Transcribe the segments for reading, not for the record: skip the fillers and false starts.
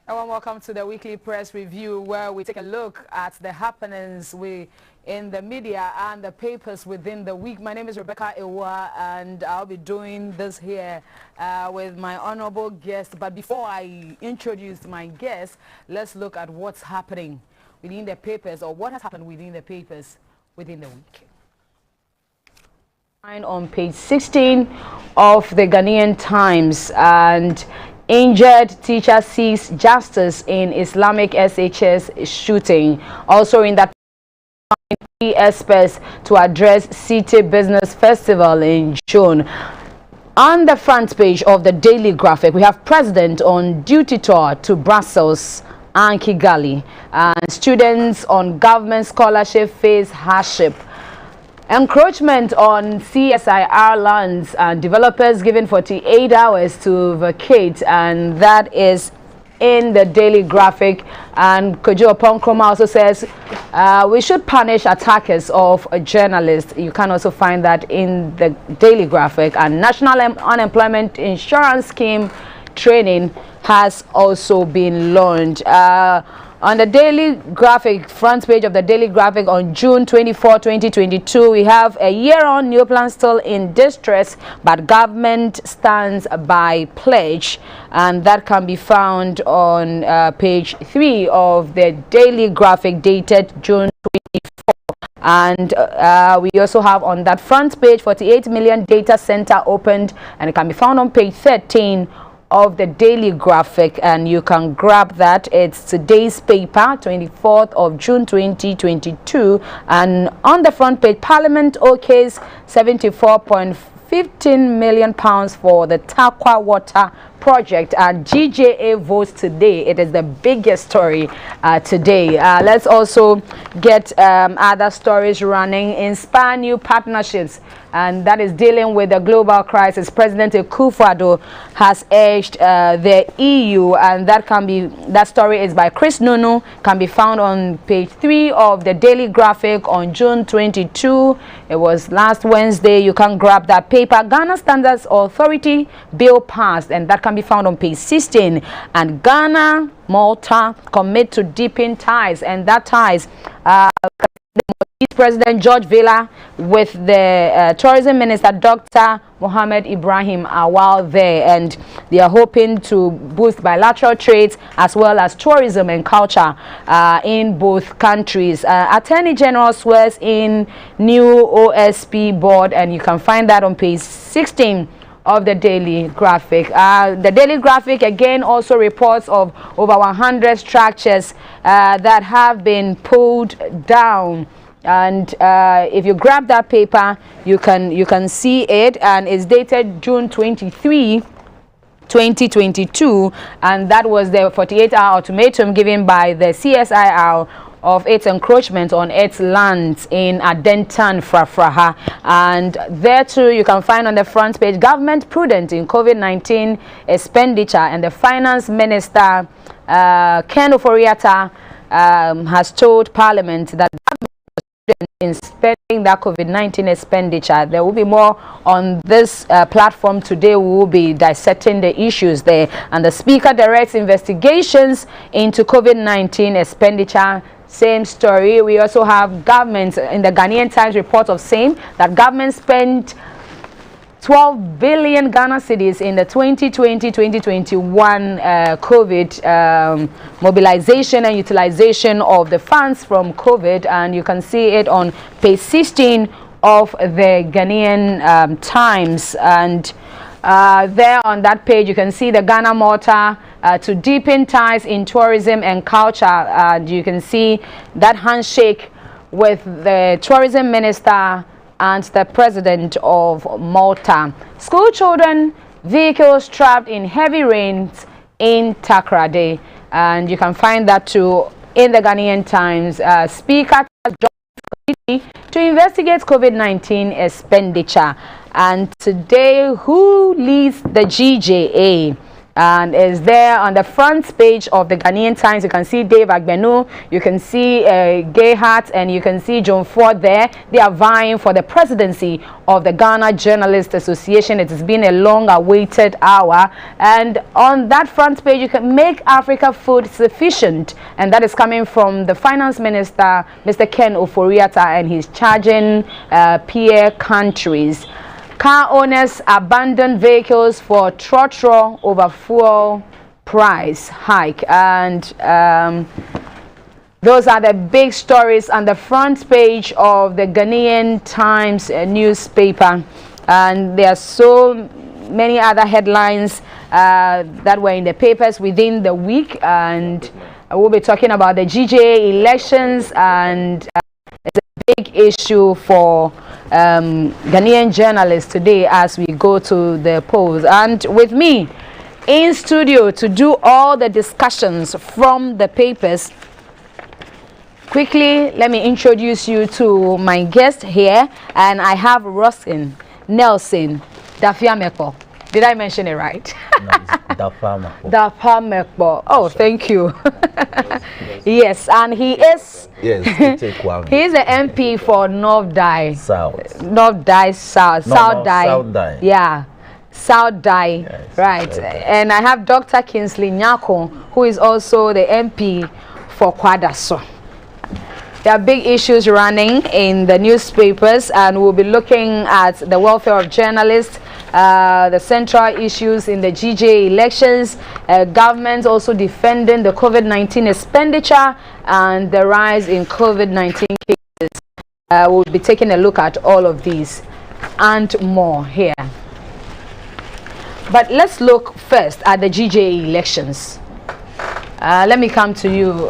Everyone, welcome to the weekly press review, where we take a look at the happenings in the media and the papers within the week. My name is Rebekah, and I'll be doing this here with my honorable guest. But before I introduce my guest, let's look at what's happening within the papers, or what has happened within the papers within the week. On page 16 of the Ghanaian Times, and injured teacher seeks justice in Islamic SHS shooting. Also in that, experts to address City Business Festival in June. On the front page of the Daily Graphic, we have President on duty tour to Brussels and Kigali, and students on government scholarship face hardship. Encroachment on CSIR lands, and developers given 48 hours to vacate, and that is in the Daily Graphic. And Kojo Ponkroma also says we should punish attackers of a journalist. You can also find that in the Daily Graphic. And National Unemployment Insurance Scheme training has also been launched. On the Daily Graphic, front page of the Daily Graphic, on June 24, 2022, we have a year-on new plan still in distress, but government stands by pledge, and that can be found on page 3 of the Daily Graphic dated June 24. And we also have on that front page 48 million data center opened, and it can be found on page 13 of the Daily Graphic, and you can grab that. It's today's paper, 24th of June 2022, and on the front page, Parliament okays £74.15 million for the Takwa water project, and GJA votes today. It is the biggest story today. Let's also get other stories running. Inspire new partnerships, and that is dealing with the global crisis. President Akufo-Addo has urged the EU, and that story is by Chris Nunu, can be found on page 3 of the Daily Graphic on June 22. It was last Wednesday. You can grab that paper. Ghana Standards Authority bill passed, and that can be found on page 16. And Ghana, Malta commit to deepen ties, and that ties President George Villa with the tourism minister Dr. Mohammed Ibrahim Awuah there, and they are hoping to boost bilateral trade as well as tourism and culture in both countries. Attorney General swears in new OSP board, and you can find that on page 16 of the Daily Graphic. The Daily Graphic again also reports of over 100 structures that have been pulled down. And if you grab that paper, you can see it, and it's dated June 23, 2022, and that was the 48-hour ultimatum given by the CSIR of its encroachment on its lands in Adentan, Frafraha. And there too you can find on the front page, government prudent in COVID-19 expenditure, and the finance minister Ken Oforiatta has told Parliament that in spending that COVID-19 expenditure. There will be more on this platform today. We will be dissecting the issues there. And the Speaker directs investigations into COVID-19 expenditure. Same story. We also have government in the Ghanaian Times report of same, that government spent 12 billion Ghana cedis in the 2020-2021 COVID mobilization and utilization of the funds from COVID, and you can see it on page 16 of the Ghanaian Times. And there on that page you can see the Ghana Malta to deepen ties in tourism and culture. You can see that handshake with the tourism minister and the president of Malta. School children, vehicles trapped in heavy rains in Takoradi, and you can find that too in the Ghanaian Times. Speaker to investigate COVID-19 expenditure. And today, who leads the GJA? and is there on the front page of the Ghanaian Times. You can see Dave Agbenu, you can see Gay Hart, and you can see John Ford there. They are vying for the presidency of the Ghana Journalists Association. It has been a long-awaited hour, and on that front page you can make Africa food sufficient, and that is coming from the Finance Minister, Mr. Ken Oforiatta, and he's charging peer countries. Car owners abandon vehicles for trotro over fuel price hike, and those are the big stories on the front page of the Ghanaian Times newspaper. And there are so many other headlines that were in the papers within the week, and we'll be talking about the GJA elections, and it's a big issue for Ghanaian journalists today as we go to the polls. And with me in studio to do all the discussions from the papers, quickly let me introduce you to my guest here, and I have Rockon-Nelson Defeamekpor. Did I mention it right? No, Defeamekpor. Defeamekpor. Oh, thank you. Yes, and he is. Yes, he is the MP for North Dayi. South. North Dayi South. No, South Dayi. South Dayi. Yeah. South Dayi. Yes, right. South Dayi. And I have Dr. Kingsley Nyarko, who is also the MP for Kwadaso. There are big issues running in the newspapers, and we'll be looking at the welfare of journalists, the central issues in the GJA elections, government also defending the COVID-19 expenditure, and the rise in COVID-19 cases. We'll be taking a look at all of these and more here. But let's look first at the GJA elections. Let me come to you.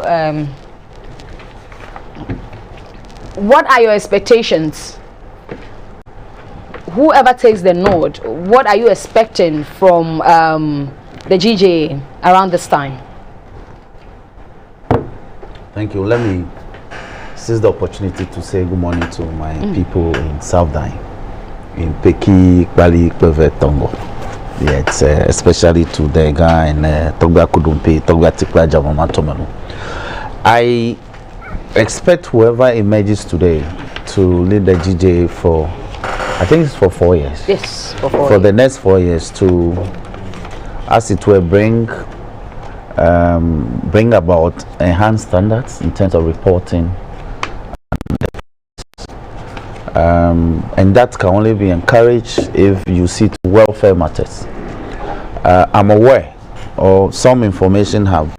What are your expectations? Whoever takes the nod, what are you expecting from the GJA around this time? Thank you. Let me seize the opportunity to say good morning to my people in South Dayi, in Peki, Kwali, Kweve, Tongo. Yes, especially to the guy in Togba Kudumpe, Togba Tikwa Jamama Tomelu. I expect whoever emerges today to lead the GJA for, I think it's for 4 years. Yes, for 4 years. For the next 4 years to, as it were, bring about enhanced standards in terms of reporting, and that can only be encouraged if you see to welfare matters. I'm aware, or some information have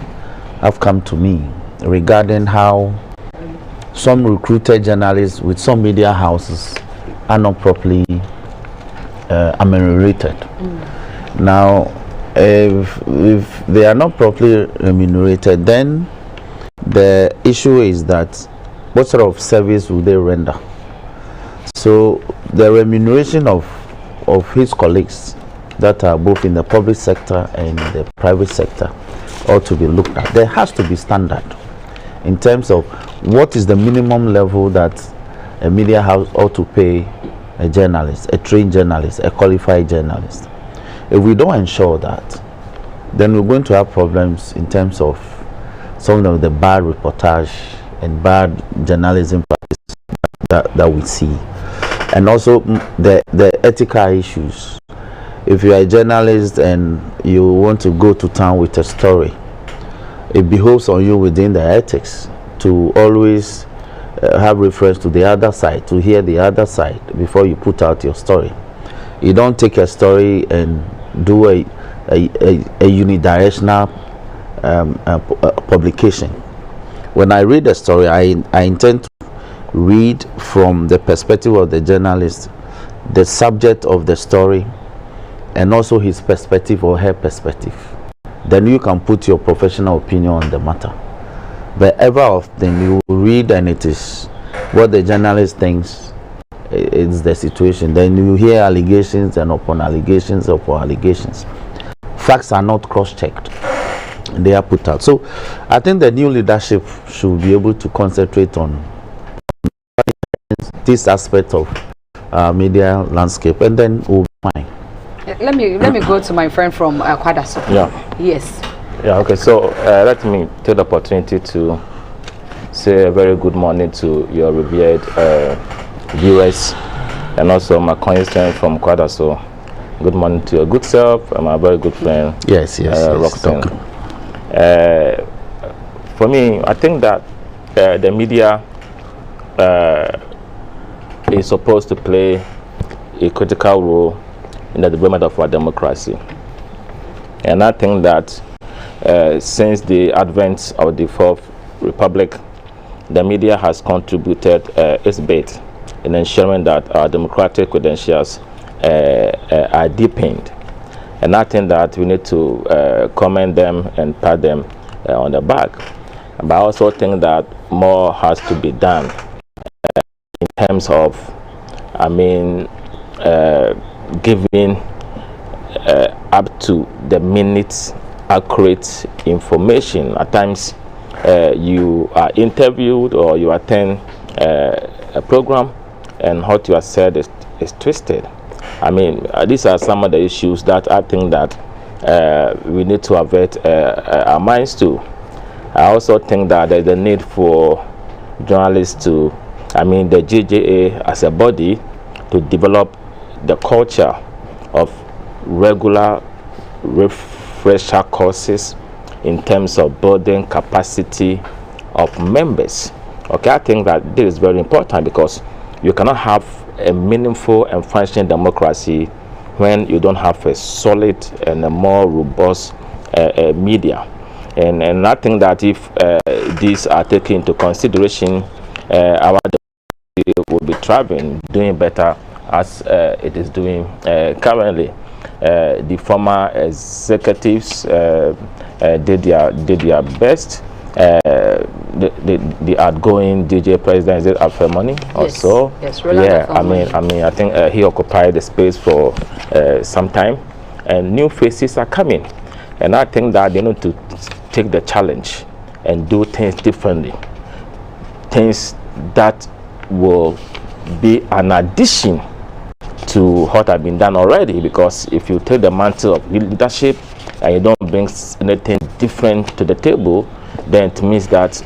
come to me regarding how some recruited journalists with some media houses are not properly remunerated. Now, if they are not properly remunerated, then the issue is that what sort of service will they render? So the remuneration of his colleagues that are both in the public sector and the private sector ought to be looked at. There has to be standard in terms of what is the minimum level that a media house ought to pay a journalist, a trained journalist, a qualified journalist. If we don't ensure that, then we're going to have problems in terms of some of the bad reportage and bad journalism practices that we see, and also the ethical issues. If you are a journalist and you want to go to town with a story, it behoves on you within the ethics to always have reference to the other side, to hear the other side before you put out your story. You don't take a story and do a unidirectional publication. When I read a story, I intend to read from the perspective of the journalist, the subject of the story, and also his perspective or her perspective. Then you can put your professional opinion on the matter. But ever often you read and it is what the journalist thinks is the situation. Then you hear allegations and upon allegations upon allegations. Facts are not cross-checked. They are put out. So I think the new leadership should be able to concentrate on this aspect of media landscape, and then we'll be fine. Let me go to my friend from Kwadaso. Yeah. Yes. Yeah. Okay. So let me take the opportunity to say a very good morning to your revered viewers and also my constituent from Kwadaso. Good morning to your good self and my very good friend. Yes. Rockon. For me, I think that the media is supposed to play a critical role in the development of our democracy. And I think that since the advent of the Fourth Republic, the media has contributed its bit in ensuring that our democratic credentials are deepened. And I think that we need to commend them and pat them on the back. But I also think that more has to be done in terms of, giving up to the minute accurate information. At times you are interviewed or you attend a program and what you are said is twisted. These are some of the issues that I think that we need to avert our minds to. I also think that there's a need for journalists to, the GJA as a body, to develop the culture of regular refresher courses in terms of building capacity of members. Okay, I think that this is very important because you cannot have a meaningful and functioning democracy when you don't have a solid and a more robust media. And I think that if these are taken into consideration, our democracy will be thriving, doing better as it is doing currently. The former executives did their best. The outgoing DJ president, is it Afemoni also? Yes, yeah. I think he occupied the space for some time, and new faces are coming, and I think that they need to take the challenge and do things differently, things that will be an addition to what has been done already. Because if you take the mantle of leadership and you don't bring anything different to the table, then it means that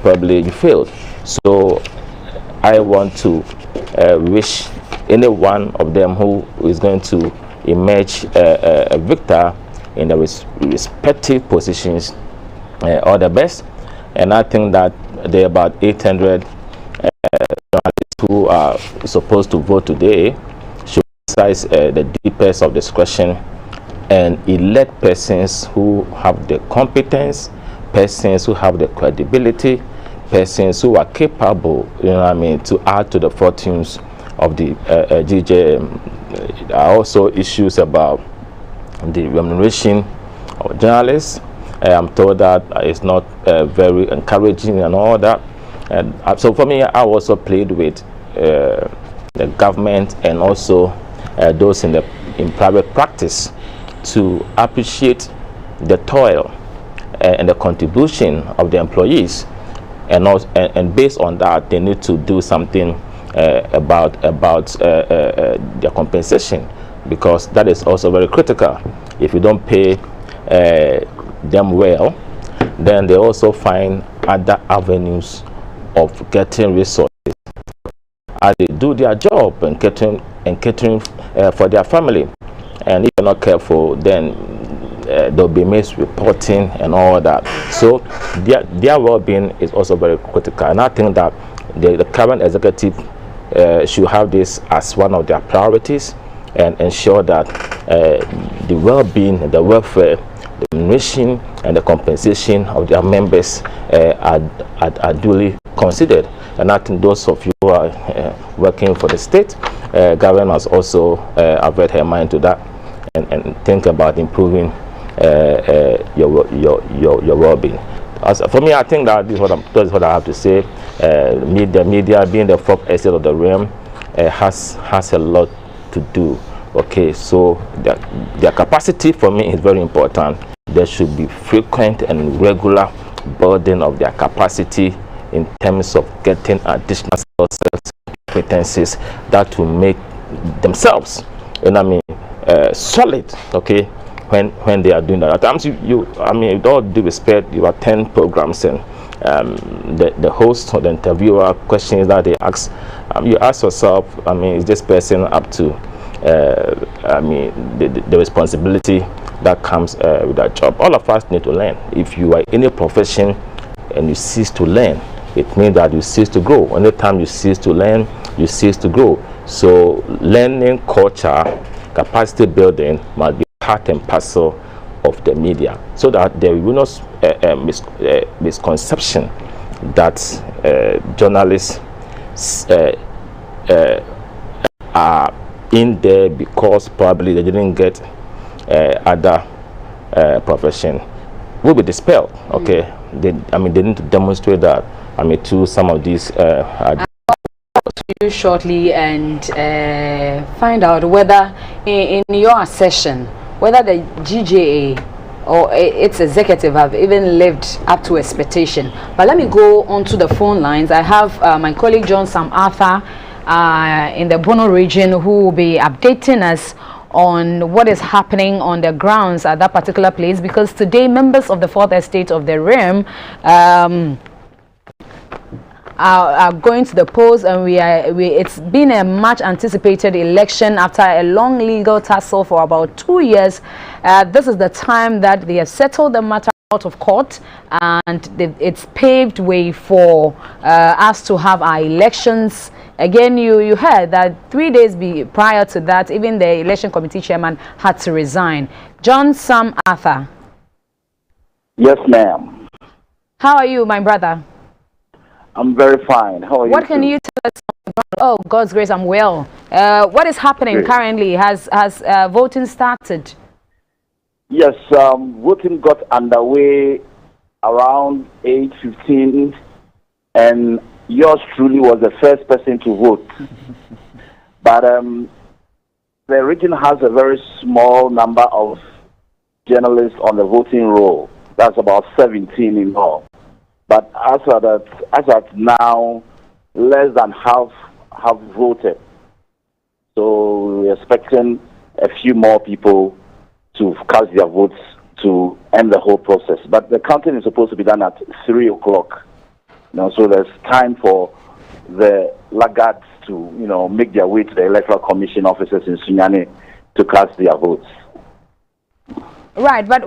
probably you failed. So I want to wish any one of them who is going to emerge a victor in the respective positions all the best. And I think that there are about 800 journalists who are supposed to vote today should exercise the deepest of discretion and elect persons who have the competence, persons who have the credibility, persons who are capable, to add to the fortunes of the GJ. There are also issues about the remuneration of journalists. I'm told that it's not very encouraging and all that. And so for me, I also played with the government and also those in private practice to appreciate the toil and the contribution of the employees, and based on that, they need to do something about their compensation, because that is also very critical. If you don't pay them well, then they also find other avenues of getting resources as they do their job and catering for their family. And if you're not careful, then there'll be misreporting and all that. So their well-being is also very critical, and I think that the current executive should have this as one of their priorities and ensure that the well-being, the welfare, the remuneration and the compensation of their members are duly considered. And I think those of you who are working for the state government must also avert her mind to that and think about improving your well-being. For me, I think that this is what I have to say. The media, being the fourth estate of the realm, has a lot to do. Okay, so their capacity for me is very important. There should be frequent and regular building of their capacity in terms of getting additional skills, competencies that will make themselves, solid, okay, when they are doing that. At times I mean, with all due respect, you attend programs and the host or the interviewer questions that they ask, you ask yourself, I mean, is this person up to I mean, the responsibility that comes with that job? All of us need to learn. If you are in a profession and you cease to learn, it means that you cease to grow. Any time you cease to learn, you cease to grow. So learning, culture, capacity building must be part and parcel of the media, so that there will not misconception that journalists are in there because probably they didn't get other profession, will be dispelled. Okay, they need to demonstrate that. I mean, to some of these. You shortly and find out whether in your session whether the GJA or its executive have even lived up to expectation. But let me go on to the phone lines. I have my colleague John Sam Arthur in the Bono region, who will be updating us on what is happening on the grounds at that particular place, because today members of the Fourth Estate of the Realm are going to the polls, and it's been a much anticipated election after a long legal tussle for about 2 years. This is the time that they have settled the matter out of court, and it's paved way for us to have our elections. Again, you heard that 3 days prior to that, even the election committee chairman had to resign. John Sam Arthur. Yes, ma'am. How are you, my brother? I'm very fine. How are you? What can you tell us? Oh, God's grace, I'm well. What is happening currently? Has voting started? Yes, voting got underway around 8:15, and yours truly was the first person to vote. But the region has a very small number of journalists on the voting roll. That's about 17 in all. But as at now, less than half have voted. So we're expecting a few more people to cast their votes to end the whole process. But the counting is supposed to be done at 3 o'clock. So there's time for the laggards to, make their way to the Electoral Commission offices in Sunyani to cast their votes. Right, but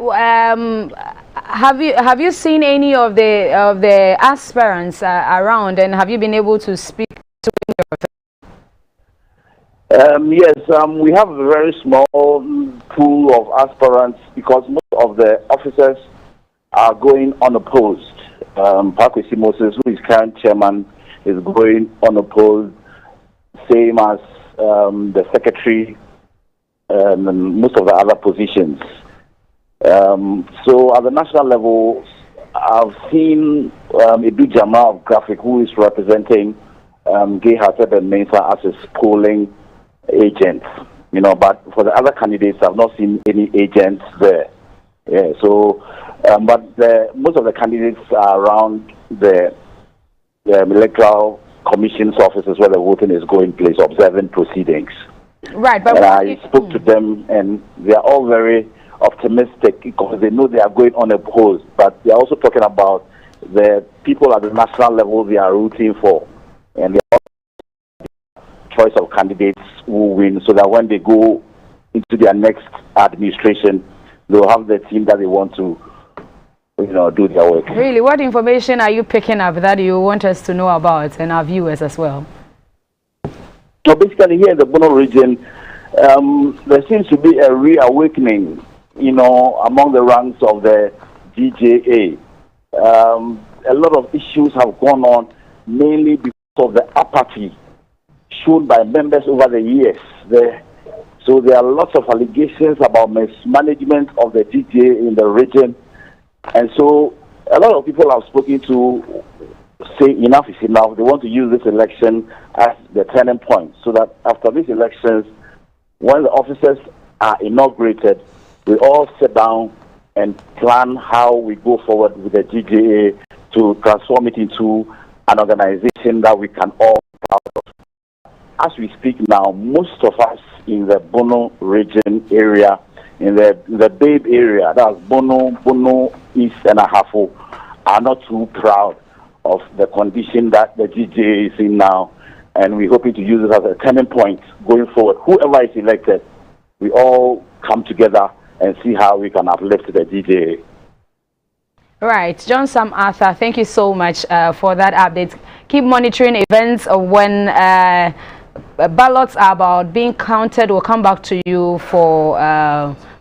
have you seen any of the aspirants around, and have you been able to speak to any of them? Yes, we have a very small pool of aspirants because most of the officers are going unopposed. Pakwesi Moses, who is current chairman, is going unopposed, same as the secretary and most of the other positions. So at the national level, I've seen Edu Jamal of Graphic, who is representing Gay Hearted and Mensa as his polling agent. But for the other candidates, I've not seen any agents there. Yeah, so, but most of the candidates are around the Electoral Commission's offices where the voting is going place, observing proceedings. Right, but I spoke to them, and they are all very optimistic because they know they are going unopposed, but they are also talking about the people at the national level they are rooting for, and the choice of candidates who win, so that when they go into their next administration, they'll have the team that they want to, do their work. Really, what information are you picking up that you want us to know about, and our viewers as well? So basically, here in the Bono region, there seems to be a reawakening, among the ranks of the GJA. A lot of issues have gone on, mainly because of the apathy shown by members over the years. So there are lots of allegations about mismanagement of the GJA in the region. And so a lot of people I've spoken to say enough is enough. They want to use this election as the turning point, so that after these elections, when the officers are inaugurated, we all sit down and plan how we go forward with the GJA to transform it into an organization that we can all be proud of. as we speak now, most of us in the Bono region area, in the Babe area, that's Bono East and Ahafo, are not too proud of the condition that the GJA is in now. And we're hoping to use it as a turning point going forward. Whoever is elected, we all come together and see how we can uplift the GJA. Right, John Sam Arthur, thank you so much for that update. Keep monitoring events of when ballots are about being counted. We'll come back to you for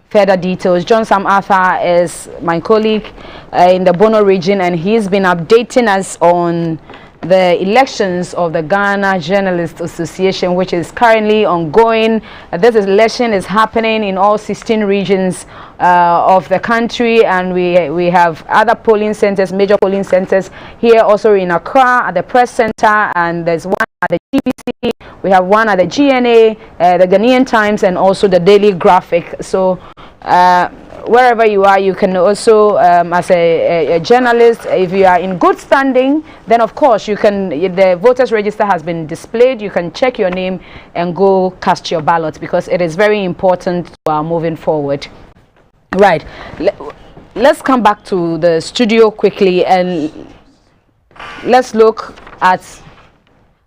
further details. John Sam Arthur is my colleague in the Bono region, and he's been updating us on the elections of the Ghana Journalists Association, which is currently ongoing. This election is happening in all 16 regions of the country, and we have other polling centers, major polling centers here, also in Accra at the Press Center, and there's one at the GBC, we have one at the GNA, the Ghanaian Times, and also the Daily Graphic. So wherever you are, you can also, as a journalist, if you are in good standing, then of course you can, the voters register has been displayed, you can check your name and go cast your ballot, because it is very important moving forward. Right, let's come back to the studio quickly, and let's look at,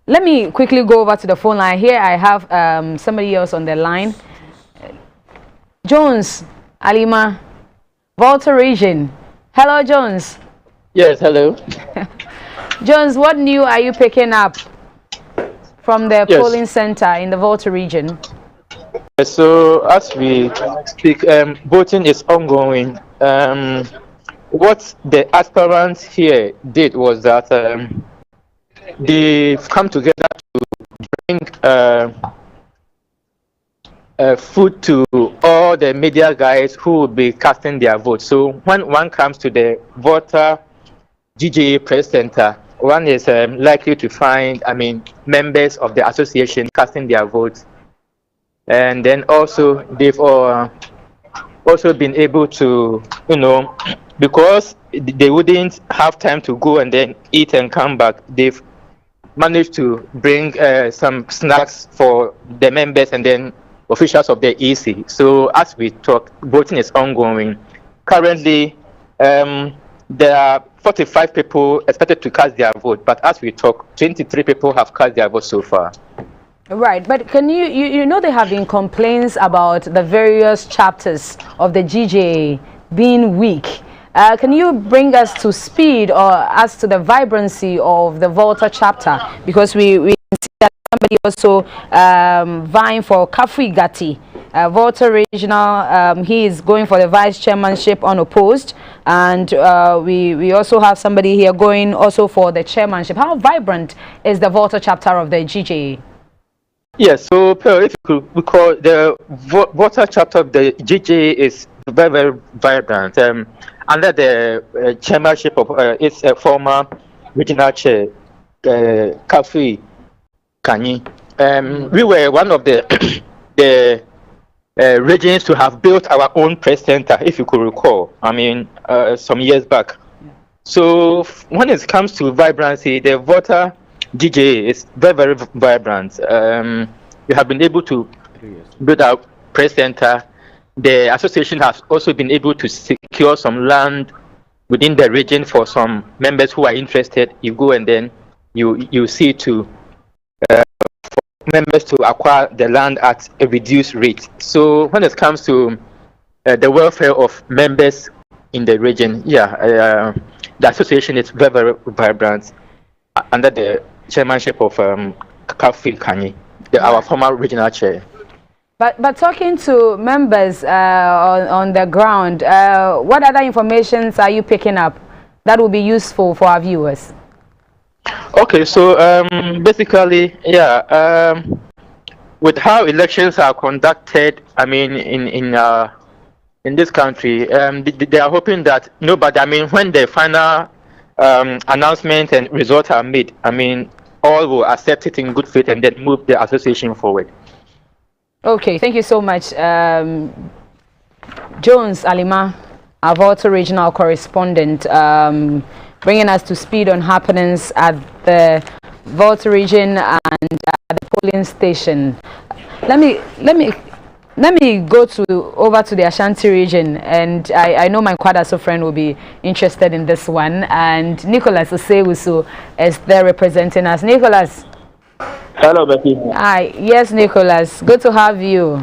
let me quickly go over to the phone line. Here I have somebody else on the line. Jones Alima, Volta region. Hello, Jones. Yes, hello. Jones, what new are you picking up from the polling center in the Volta region? So as we speak, voting is ongoing. What the aspirants here did was that they've come together to bring food to all the media guys who will be casting their vote. So when one comes to the voter GJA press center, one is likely to find, members of the association casting their votes. And then also they've also been able to, because they wouldn't have time to go and then eat and come back, they've managed to bring some snacks for the members and then officials of the EC. So as we talk, voting is ongoing. Currently, there are 45 people expected to cast their vote, but as we talk, 23 people have cast their vote so far. Right, but can you know there have been complaints about the various chapters of the GJA being weak. Can you bring us to speed or as to the vibrancy of the Volta chapter? Because we see that somebody also vying for Kafui Gati, Volta regional. He is going for the vice chairmanship unopposed, and we also have somebody here going also for the chairmanship. How vibrant is the Volta chapter of the GJA? Yes, so if you could recall, the Volta chapter of the GJA is very, very vibrant. Under the chairmanship of its former regional chair, Kafui Kanyi. We were one of the regions to have built our own press center, if you could recall, some years back. So when it comes to vibrancy, the Volta GJA is very, very vibrant. We have been able to build our press center. The association has also been able to secure some land within the region for some members who are interested. You go and then you see to for members to acquire the land at a reduced rate. So when it comes to the welfare of members in the region, the association is very, very vibrant under the chairmanship of Kafui Kanyi, our former regional chair. But talking to members on the ground, what other information are you picking up that will be useful for our viewers? Okay, so basically, with how elections are conducted, in this country, they are hoping that nobody, when the final announcement and results are made, all will accept it in good faith and then move the association forward. Okay, thank you so much. Jones Alima, our Volta regional correspondent, bringing us to speed on happenings at the Volta region and the polling station. Let me go over to the Ashanti region, and I know my Kwadaso friend will be interested in this one. And Nicholas Osewusu is there representing us. Nicholas. Hello, Becky. Hi. Yes, Nicholas. Good to have you.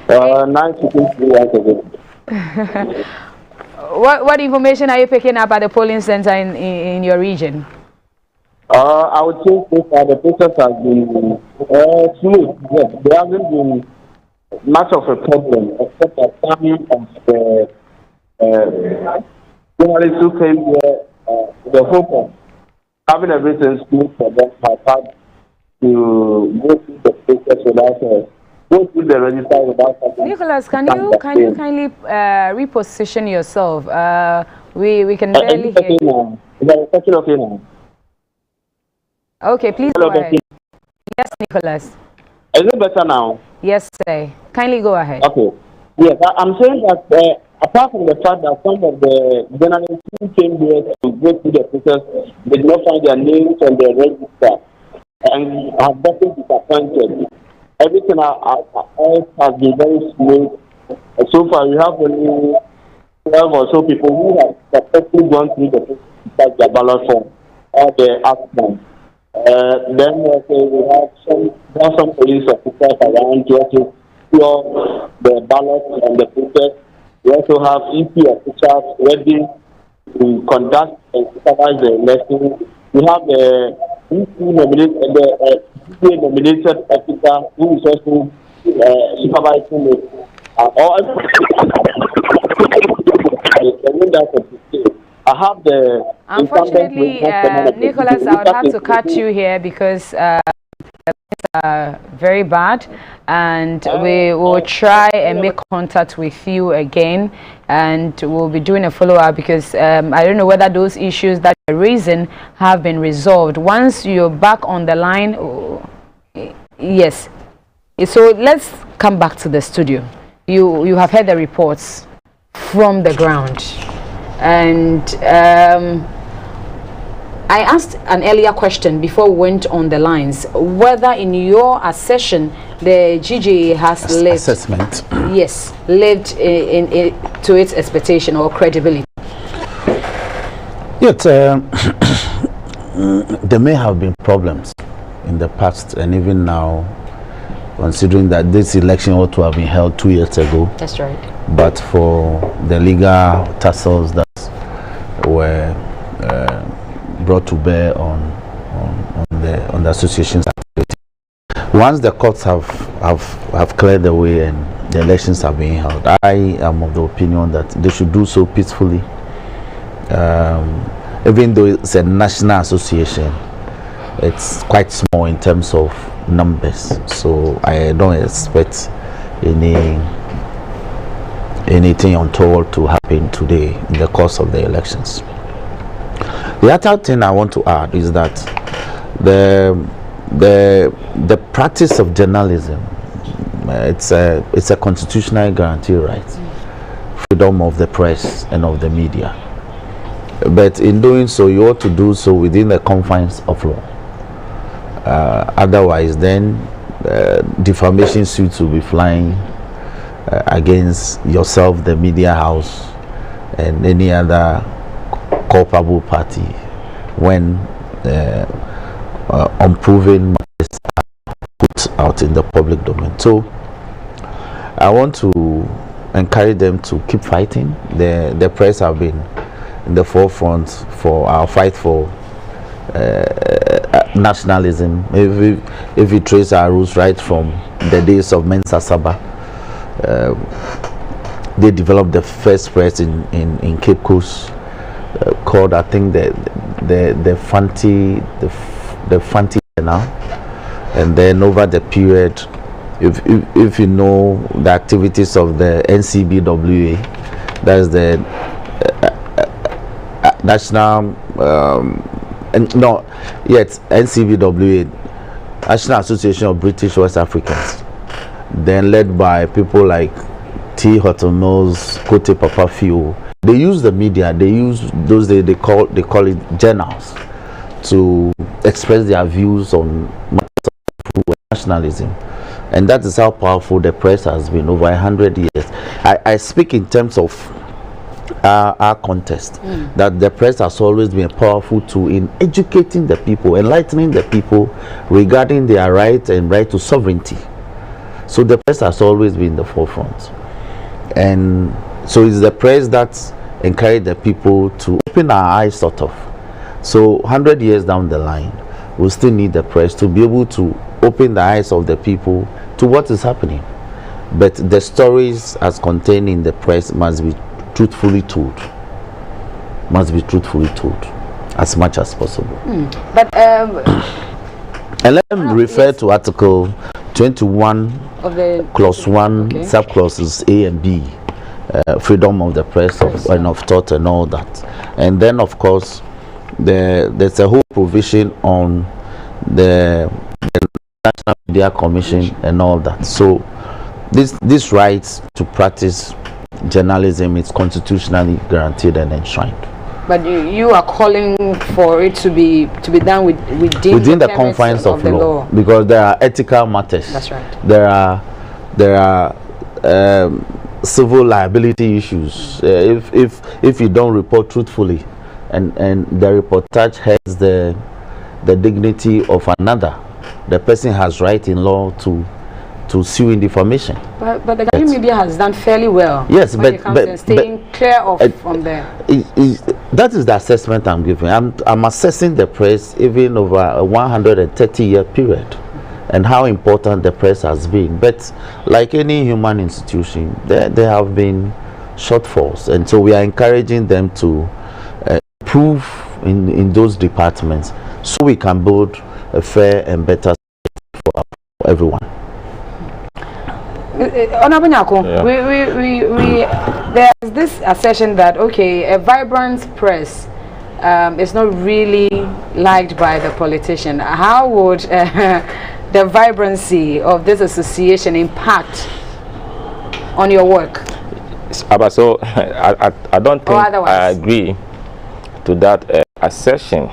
Nice to meet you once again. What information are you picking up at the polling center in your region? I would say so far the process has been smooth. Yes, there hasn't been much of a problem, except that some of the journalists who came here, the hope of having everything smooth for them have had to go through the process without go through the register without. Nicholas, can you kindly reposition yourself? We can barely hear you. Is that okay now? Okay, please Hello, go ahead. Yes, Nicholas. Is it better now? Yes, sir. Kindly go ahead. Okay. Yes, I'm saying that apart from the fact that some of the journalists who came here to go through the process did not find their names on the register and have gotten disappointed, everything else has been very smooth. So far, we have only 12 or so people who have successfully gone through the process to start their ballot form or the outcome. Then we have some police officers around to also secure the ballots and the process. We also have EP officers ready to conduct and supervise the election. We have the nominated officer who is also supervising it. I have the. Unfortunately, Nicholas, I would have to cut you here because the lines are very bad, and we will try and make contact with you again, and we'll be doing a follow-up because I don't know whether those issues that you're raising have been resolved. Once you're back on the line, yes. So let's come back to the studio. You have heard the reports from the ground. And I asked an earlier question before we went on the lines, whether in your assessment the GJA has lived to its expectation or credibility. Yet there may have been problems in the past and even now, considering that this election ought to have been held 2 years ago. That's right. But for the legal tussles that were brought to bear on the association's activity, once the courts have cleared the way and the elections have been held, I am of the opinion that they should do so peacefully. Even though it's a national association, it's quite small in terms of numbers, so I don't expect anything untoward to happen today in the course of the elections. The other thing I want to add is that the practice of journalism, it's a constitutional guarantee right, freedom of the press and of the media. But in doing so, you ought to do so within the confines of law. Otherwise, then defamation suits will be flying against yourself, the media house, and any other culpable party when unproven matters are put out in the public domain. So I want to encourage them to keep fighting. The press have been in the forefront for our fight for nationalism. If we trace our roots right from the days of Mensa Saba, they developed the first press in Cape Coast, called, I think, the Fanti now. And then over the period, if you know the activities of the NCBWA, that is the national NCBWA, National Association of British West Africans, then led by people like T. Horton Mills, Kote Papa Fio. They use the media, they use those days, they call it journals, to express their views on matters of nationalism. And that is how powerful the press has been over 100 years. I speak in terms of our context, that the press has always been a powerful tool in educating the people, enlightening the people regarding their right and right to sovereignty. So the press has always been the forefront. And so it's the press that encouraged the people to open our eyes, sort of. So 100 years down the line, we'll still need the press to be able to open the eyes of the people to what is happening. But the stories as contained in the press must be truthfully told. Must be truthfully told as much as possible. But and let me refer to Article 21 of the Clause 1, okay. subclauses A and B, freedom of the press and of thought and all that. And then, of course, there's a whole provision on the National Media Commission and all that. So this right to practice journalism is constitutionally guaranteed and enshrined. But you are calling for it to be done within the confines of the law, because there are ethical matters. That's right. There are civil liability issues. If you don't report truthfully, and the reportage has the dignity of another, the person has right in law to sue in defamation. But the Ghanaian media has done fairly well. Yes, when it comes to staying clear of from there. That is the assessment I'm giving. I'm assessing the press even over a 130-year period, and how important the press has been. But like any human institution, there have been shortfalls, and so we are encouraging them to improve in those departments, so we can build a fair and better society for everyone. Honorable Nyarko, there's this assertion that a vibrant press is not really liked by the politician. How would the vibrancy of this association impact on your work? So I don't think I agree to that assertion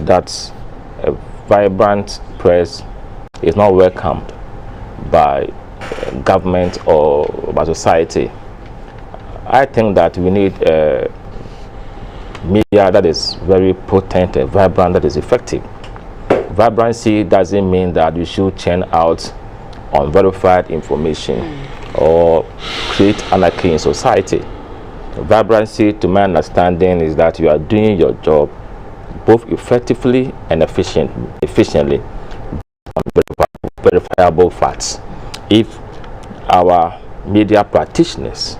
that a vibrant press is not welcomed by government or by society. I think that we need media that is very potent and vibrant, that is effective. Vibrancy doesn't mean that you should churn out unverified information or create anarchy in society. Vibrancy, to my understanding, is that you are doing your job both effectively and efficiently on verifiable facts. If our media practitioners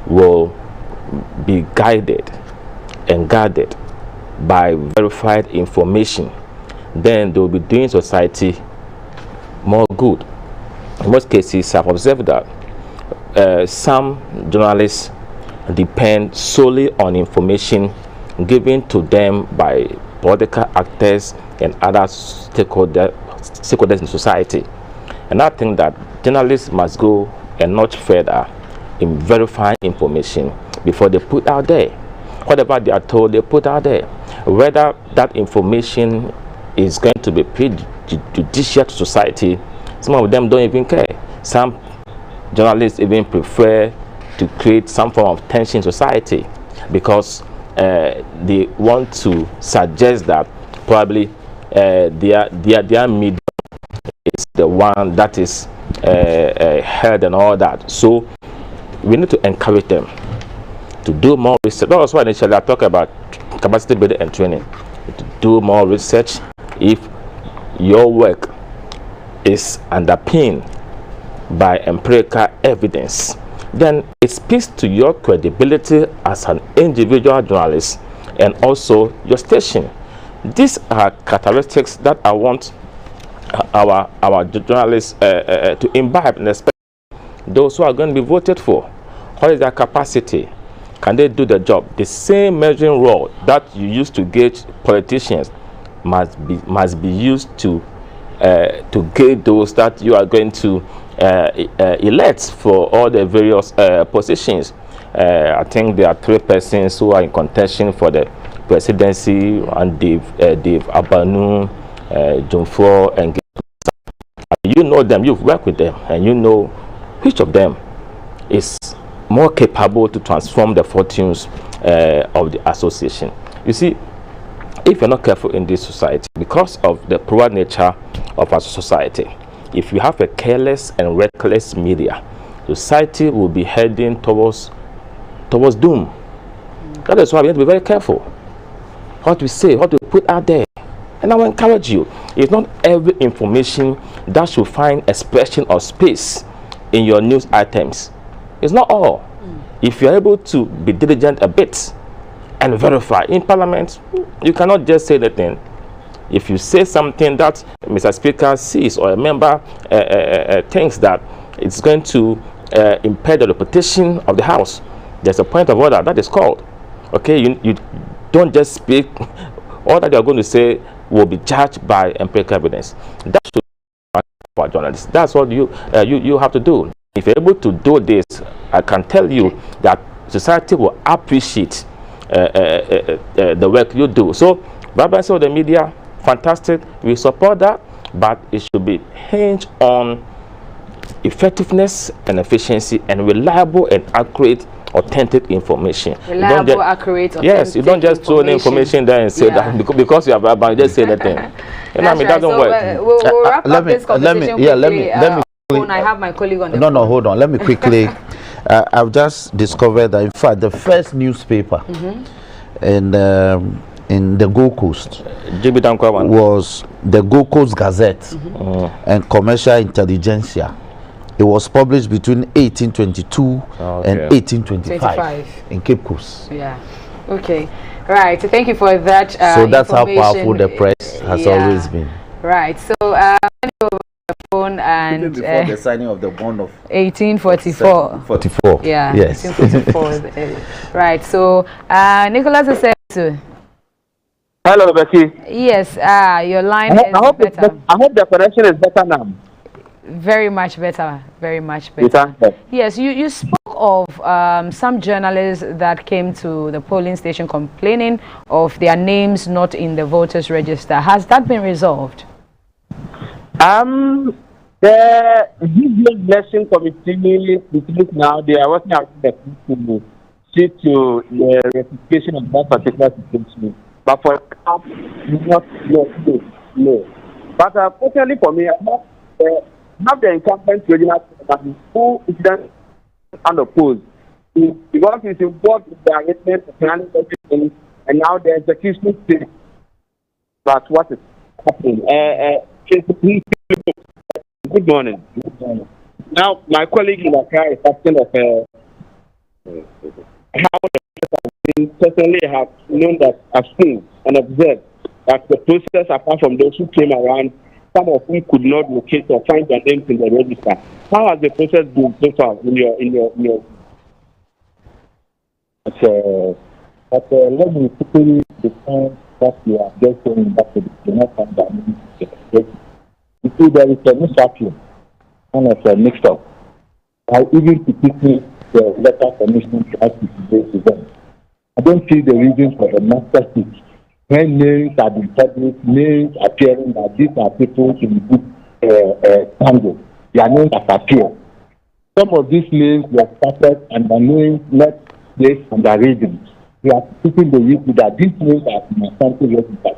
will be guided and guarded by verified information, then they will be doing society more good. In most cases, I've observed that some journalists depend solely on information given to them by political actors and other stakeholders in society. And I think that journalists must go a notch further in verifying information before they put out there. Whatever they are told, they put out there. Whether that information is going to be prejudicial to society, some of them don't even care. Some journalists even prefer to create some form of tension in society because they want to suggest that probably their media is the one that is heard and all that. So we need to encourage them to do more research. That's why initially I talk about capacity building and training. To do more research. If your work is underpinned by empirical evidence, then it speaks to your credibility as an individual journalist and also your station. These are characteristics that I want our journalists to imbibe, and especially those who are going to be voted for. What is their capacity? Can they do the job? The same measuring rod that you use to gauge politicians must be used to gauge those that you are going to elect for all the various positions. I think there are 3 persons who are in contention for the presidency, and Dave Abanu, Jumfo, and You know them, you've worked with them, and you know which of them is more capable to transform the fortunes of the association. You see, if you're not careful in this society, because of the poor nature of our society, if you have a careless and reckless media, society will be heading towards doom. That is why we have to be very careful what we say, what we put out there. And I will encourage you, it's not every information that should find expression or space in your news items. It's not all. If you're able to be diligent a bit and verify in Parliament, you cannot just say the thing. If you say something that Mr. Speaker sees or a member thinks that it's going to impair the reputation of the House, there's a point of order that is called. Okay, you don't just speak. All that you're going to say will be judged by empirical evidence. That should be for journalists. That's what you have to do. If you're able to do this, I can tell you that society will appreciate the work you do. So, vibrancy of the media, fantastic. We support that, but it should be hinged on effectiveness and efficiency and reliable and accurate, authentic information. Reliable, accurate, authentic. Yes, you don't just throw the information there and say that because you have a just say that thing. You know, I mean, that doesn't work. We'll wrap up this conversation quickly. I have my colleague on the phone. No, hold on. Let me quickly. I've just discovered that, in fact, the first newspaper in the Gold Coast was the Gold Coast Gazette and Commercial Intelligentsia. It was published between 1822 and 1825 in Cape Coast. Yeah. Okay. Right. So thank you for that. So that's how powerful the press has always been. Right. So over the phone and even before the signing of the bond of 1844. 44. Yeah. Yes. 1844. Right. So Nicholas is saying. Hello, Becky. Yes. Your line is better. I hope the connection is better now. Very much better. Very much better. Yes, you spoke of some journalists that came to the polling station complaining of their names not in the voters register. Has that been resolved? The election committee now, they are working out the to see to the ratification of that particular situation. But for now, not no. But fortunately for me, have the incumbent regional chairman who is then unopposed because it's involved in the arrangement of planning everything, and now the execution stage. That's what is happening. Good morning. Now, my colleague in Accra is asking of how the personally have known that, I've seen and observed that the process, apart from those who came around, some of whom could not locate or find their names in the register. How has the process been so far in your let me quickly define what we are just saying back to the not find their names in the register. You see, there is a misvacuum kind of a mixed up. I even particularly the letter commission to ask to them. I don't see the reason for the master speech. When names have been published, names appearing that these are people in good standing, their names have appeared. Some of these names were started and the names not placed on the regions. We are putting the issue that these names are in Asante register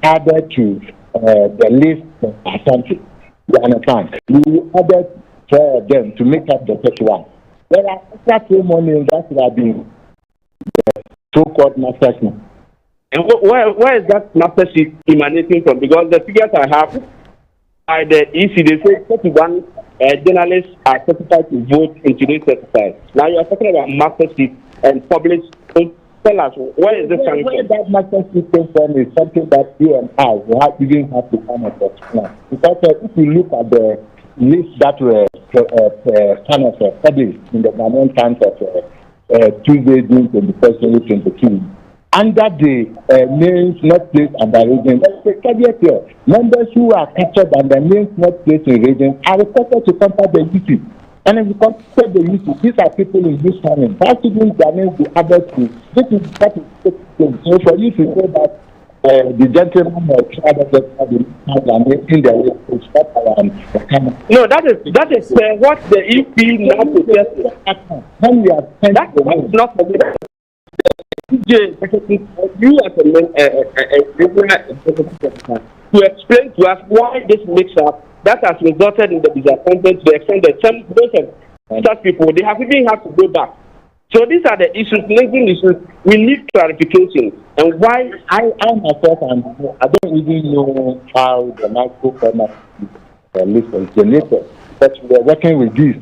added to the list of Asante. You understand? We added 4 of them to make up the 31. There are extra 2 more names that have been so-called master sheet. And where is that master sheet emanating from? Because the figures I have by the EC, they say 31 journalists are certified to vote in today's exercise. Now you are talking about master sheet and published. So tell us, where is this coming from? Where that master sheet came from is something that you and I even have to kind of explain. Because if you look at the list that were kind of published in the Ghanaian Times of Tuesday, June 21st, 2022, under the names not placed under region, there's a caveat here. Members who are captured under names not placed in region are reported to contact the UC. And if you contact the UC, these are people in this family. Why shouldn't their names be added to? This is what is taking place. So for you to say that the gentleman tried to get in the way to stop the camera. No, that is what the EP now protested. When we are that's not for me. You as a to explain to us why this mix-up that has resulted in the disappointment to the extent that some such people they have even had to go back. So these are the issues, linking issues. We need clarification. And why I myself I don't even know how the Nyarko format list was generated. But we are working with this.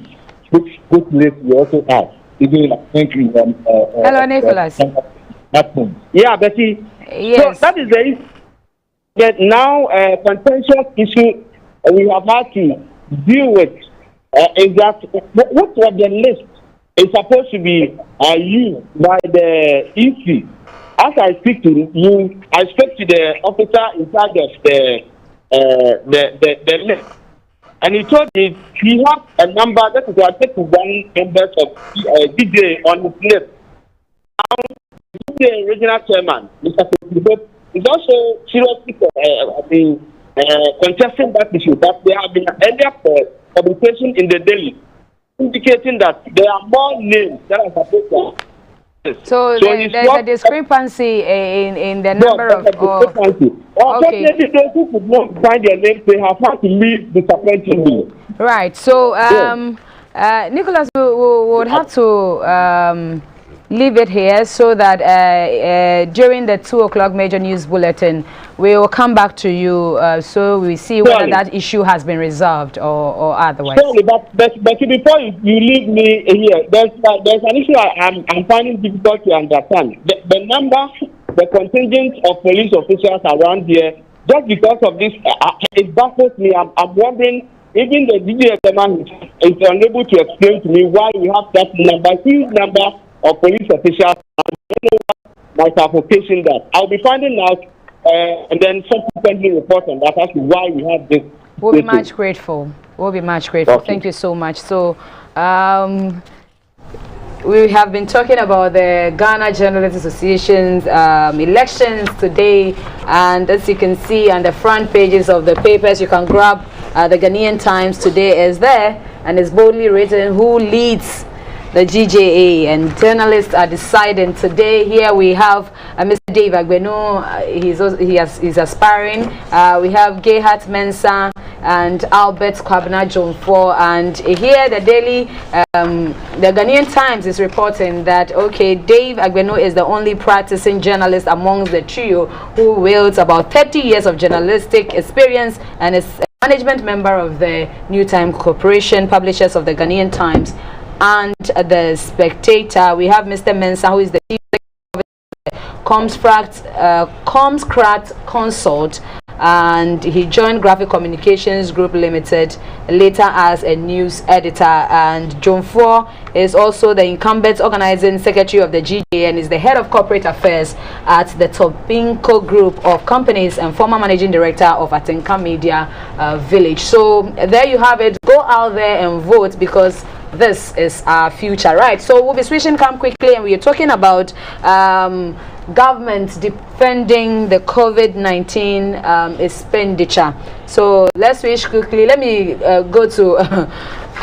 Which list we also have. Even I think hello, Nicholas. Yeah, Betty. Yes. So that is the issue. But now contentious issue we have had to deal with is that what was the list is supposed to be used by the EC. As I speak to you, I spoke to the officer in charge of the list, and he told me he has a number that is I think one members of DJ on his list. Now, the regional chairman, Mr. President, is also seriously contesting that issue. That there have been earlier publication in the daily indicating that there are more names that are supposed to. So there's a discrepancy in the number of. Unfortunately, those who could not find their names, they have had to leave disappointingly. Right. So, Nicholas, we would have to leave it here so that during the 2 o'clock major news bulletin, we will come back to you so we see whether that issue has been resolved or otherwise. Sorry, but before you leave me here, there's an issue I'm finding difficult to understand. The number, the contingent of police officials around here, just because of this, it baffles me. I'm wondering, even the DJ man is unable to explain to me why we have that huge number of police officials. I don't know what my suffocation that. I'll be finding out and then subsequently report on that as to why we have this. We'll be much grateful. We'll be much grateful. Okay. Thank you so much. So, we have been talking about the Ghana Journalists Association's elections today, and as you can see on the front pages of the papers, you can grab the Ghanaian Times today is there, and it's boldly written who leads the GJA, and journalists are deciding today. Here we have Mr. Dayi Agbenu, he's aspiring. We have Gehat Mensah and Albert Kwabena Jomfo, and here the daily, the Ghanaian Times is reporting that okay, Dayi Agbenu is the only practicing journalist amongst the trio who wields about 30 years of journalistic experience and is a management member of the New Time Corporation, publishers of the Ghanaian Times and the Spectator. We have Mr. Mensah, who is the chief Comscrat Consult, and he joined Graphic Communications Group Limited later as a news editor. And Jomfo is also the incumbent organizing secretary of the GJA and is the head of corporate affairs at the Tobinco Group of Companies and former managing director of Atenka Media Village. So there you have it. Go out there and vote, because this is our future, right? So we'll be switching come quickly, and we are talking about government defending the COVID-19 expenditure. So let's switch quickly. Let me go to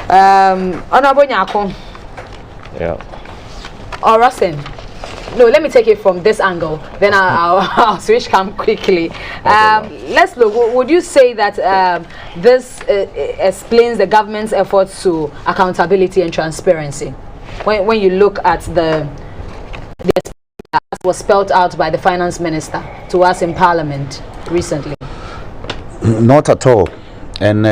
Honorable Nyarko. Yeah. Or Rosin. No, let me take it from this angle. Then I'll switch come quickly. Let's look. Would you say that this explains the government's efforts to accountability and transparency? When you look at the as was spelled out by the finance minister to us in Parliament recently. Not at all. And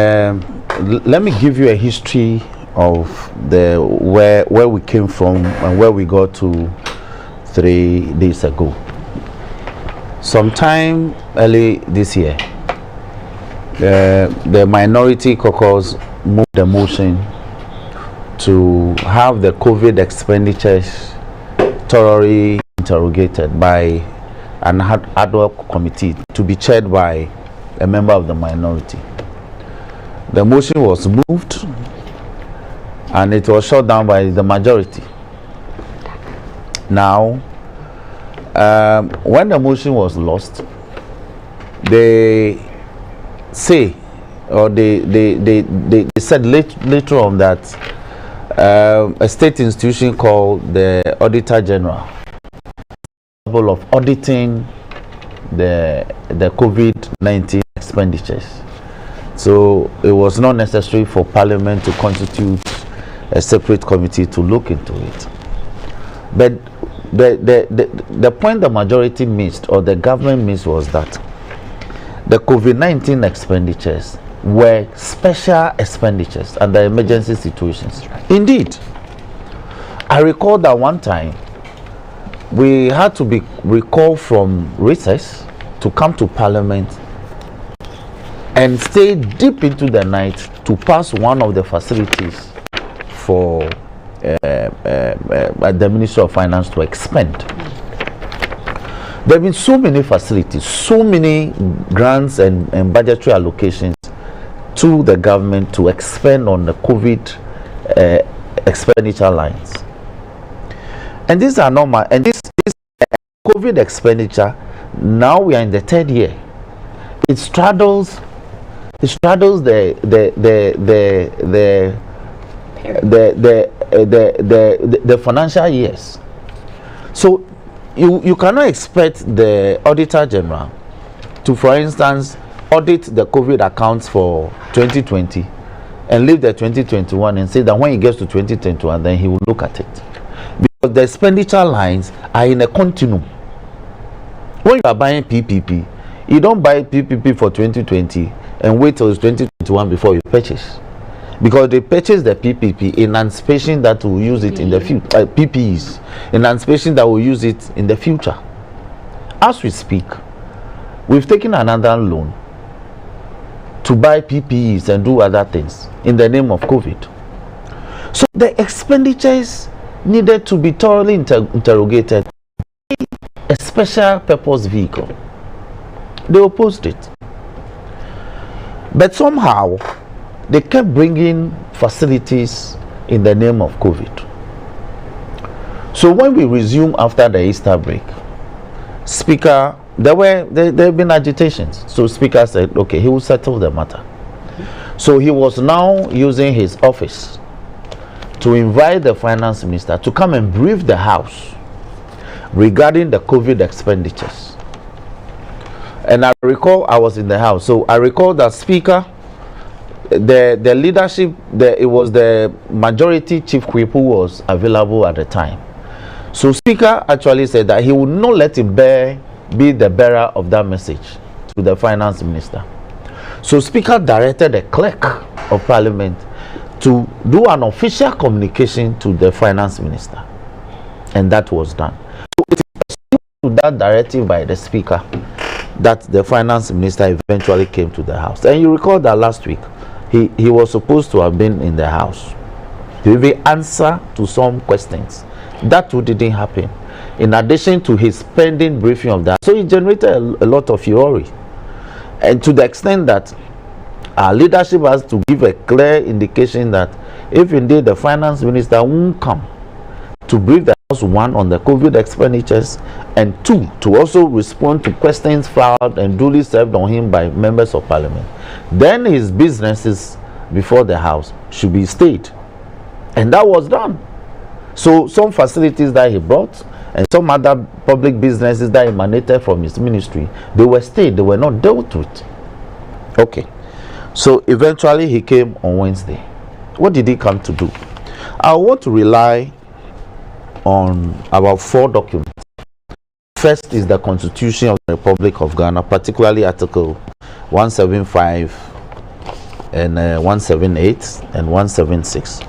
let me give you a history of the where we came from and where we got to 3 days ago. Sometime early this year, the minority caucus moved the motion to have the COVID expenditures thoroughly interrogated by an ad hoc committee to be chaired by a member of the minority. The motion was moved and it was shut down by the majority. Now, when the motion was lost, they say, or they said later on that a state institution called the Auditor General of auditing the COVID-19 expenditures. So it was not necessary for Parliament to constitute a separate committee to look into it. But the point the majority missed, or the government missed, was that the COVID-19 expenditures were special expenditures under emergency situations. Indeed, I recall that one time we had to be recalled from recess to come to Parliament and stay deep into the night to pass one of the facilities for the Ministry of Finance to expend. There have been so many facilities, so many grants and budgetary allocations to the government to expend on the COVID expenditure lines. And these are normal. And this COVID expenditure, now we are in the third year. It straddles the financial years. So you cannot expect the Auditor General to, for instance, audit the COVID accounts for 2020 and leave the 2021 and say that when he gets to 2021 then he will look at it. Because the expenditure lines are in a continuum. When you are buying PPP, you don't buy PPP for 2020 and wait till 2021 before you purchase, because they purchase the PPP in anticipation that will use it in the future. PPEs in anticipation that will use it in the future. As we speak, we've taken another loan to buy PPEs and do other things in the name of COVID. So the expenditures needed to be thoroughly interrogated. A special purpose vehicle. They opposed it. But somehow they kept bringing facilities in the name of COVID. So when we resumed after the Easter break, Speaker, there have been agitations. So Speaker said, okay, he will settle the matter. So he was now using his office to invite the Finance Minister to come and brief the House regarding the COVID expenditures. And I recall I was in the House, so I recall that Speaker, the leadership, it was the majority chief whip who was available at the time. So Speaker actually said that he would not let him be the bearer of that message to the Finance Minister. So Speaker directed the clerk of Parliament to do an official communication to the Finance Minister, and that was done. So it is to that directive by the Speaker that the Finance Minister eventually came to the House. And you recall that last week he was supposed to have been in the House to even answer to some questions. That didn't happen, in addition to his pending briefing of that. So it generated a lot of fury, and to the extent that our leadership has to give a clear indication that if indeed the Finance Minister won't come to brief the House, one, on the COVID expenditures, and two, to also respond to questions filed and duly served on him by members of Parliament, then his businesses before the House should be stayed. And that was done. So some facilities that he brought and some other public businesses that emanated from his ministry, they were stayed, they were not dealt with. Okay. So eventually he came on Wednesday. What did he come to do? I want to rely on about 4 documents. First is the Constitution of the Republic of Ghana, particularly Article 175 and 178 and 176.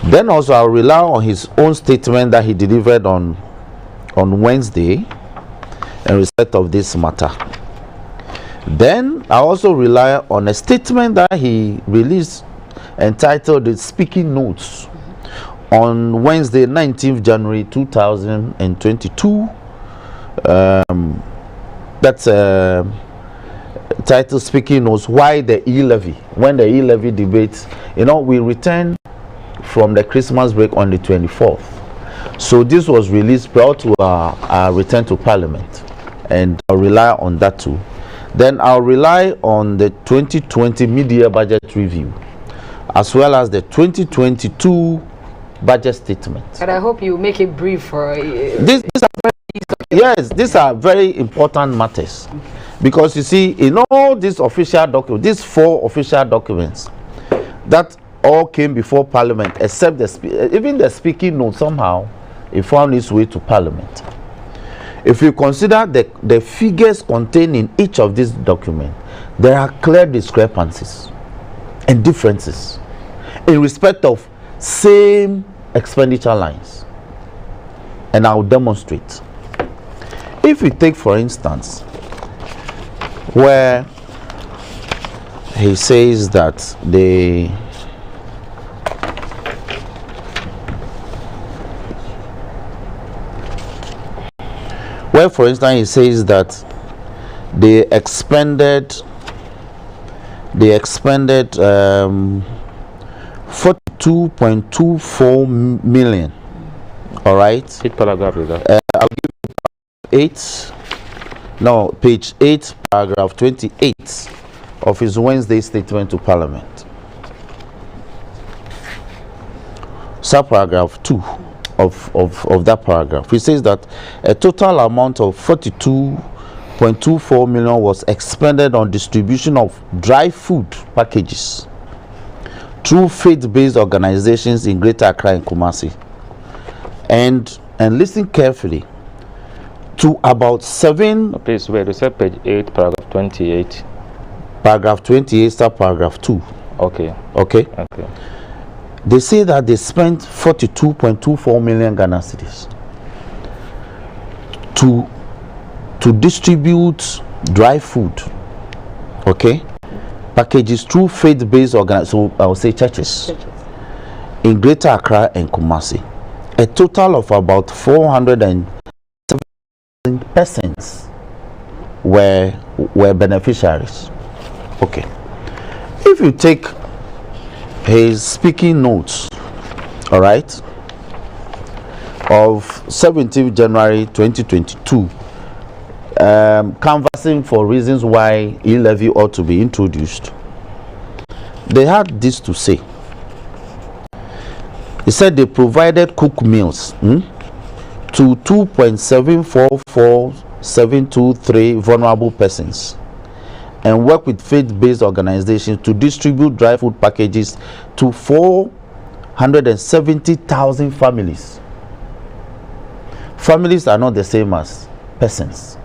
Then also I'll rely on his own statement that he delivered on Wednesday in respect of this matter. Then I also rely on a statement that he released entitled the Speaking Notes on Wednesday, 19th January 2022. That's titled Speaking Notes, Why the E-Levy. When the E-Levy debates, we returned from the Christmas break on the 24th. So this was released prior to our return to Parliament, and I'll rely on that too. Then I'll rely on the 2020 mid-year budget review, as well as the 2022 budget statement. And I hope you make it brief for These are very important matters, because you see, in all these official documents, these 4 official documents that all came before Parliament, except even the speaking note, somehow it found its way to Parliament. If you consider the figures contained in each of these documents, there are clear discrepancies and differences in respect of same expenditure lines, and I'll demonstrate. If we take, for instance, where he says that for instance, he says that they expended 42.24 million. All right. Which paragraph is that? I'll give you 8. No, page 8, paragraph 28 of his Wednesday statement to Parliament. Subparagraph 2 of that paragraph. He says that a total amount of 42.24 million was expended on distribution of dry food packages through faith-based organizations in Greater Accra and Kumasi. And listen carefully to about 7. Please wait. You said page 8, paragraph 28. Paragraph 28, subparagraph 2. Okay. Okay. Okay. They say that they spent 42.24 million Ghana cedis to distribute dry food, okay, packages through faith-based organizations, so I will say churches, in Greater Accra and Kumasi. A total of about 407 persons were beneficiaries. Okay. If you take his speaking notes, all right, of 17th January 2022, canvassing for reasons why e-levy ought to be introduced, they had this to say. He said they provided cooked meals to 2.744723 vulnerable persons, and work with faith-based organizations to distribute dry food packages to 470,000 families. Families are not the same as persons.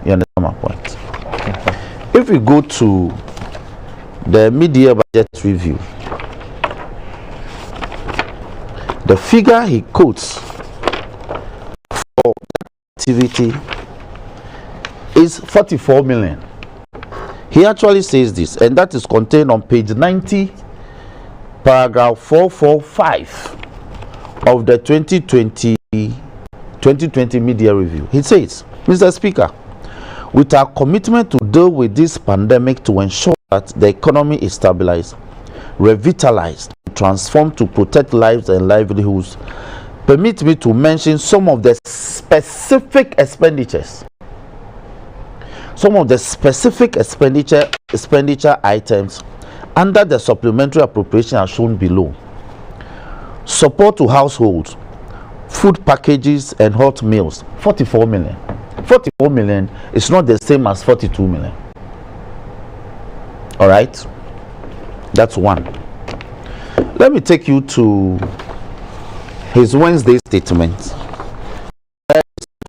You understand my point? If we go to the mid-year budget review, the figure he quotes for activity is 44 million. He actually says this, and that is contained on page 90, paragraph 445 of the 2020 mid-year review. He says, Mr. Speaker, with our commitment to deal with this pandemic to ensure that the economy is stabilized, revitalized, transformed to protect lives and livelihoods, permit me to mention some of the specific expenditures. Some of the specific expenditure items under the supplementary appropriation are shown below. Support to households, food packages and hot meals, 44 million. 44 million is not the same as 42 million. All right, that's one. Let me take you to his Wednesday statement.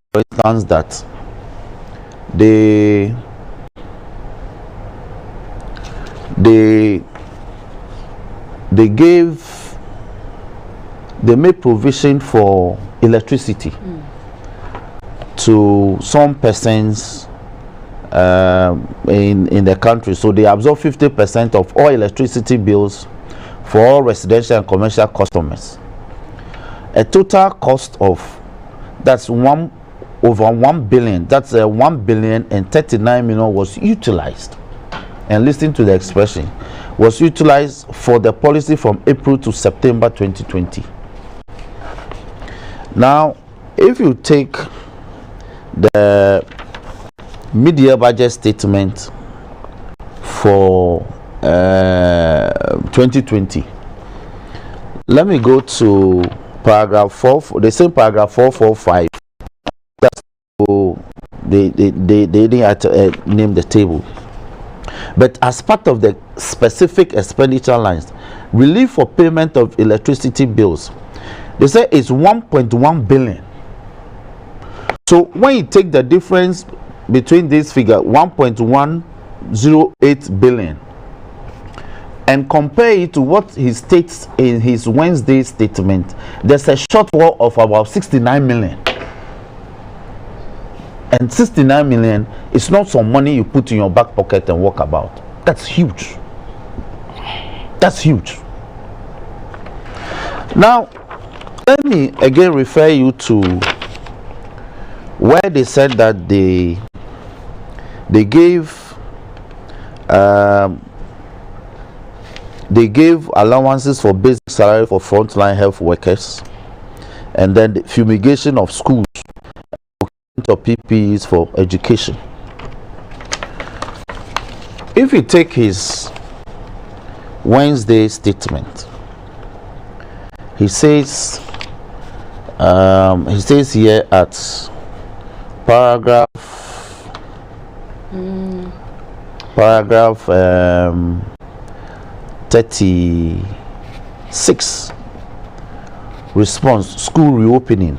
For instance, that they made provision for electricity to some persons in the country. So they absorb 50% of all electricity bills for all residential and commercial customers. A total cost of over 1 billion, that's 1 billion and 39 million was utilized, and listen to the expression, was utilized for the policy from April to September 2020. Now, if you take the mid-year budget statement for 2020. Let me go to paragraph 4, the same paragraph 445. That's they didn't name the table. But as part of the specific expenditure lines, relief for payment of electricity bills, they say it's 1.1 billion. So when you take the difference between this figure, 1.108 billion, and compare it to what he states in his Wednesday statement, there's a shortfall of about 69 million. And 69 million is not some money you put in your back pocket and walk about. That's huge. That's huge. Now, let me again refer you to where they said that they gave allowances for basic salary for frontline health workers, and then the fumigation of schools of PPEs for education. If you take his Wednesday statement, he says here at paragraph 36, response, school reopening,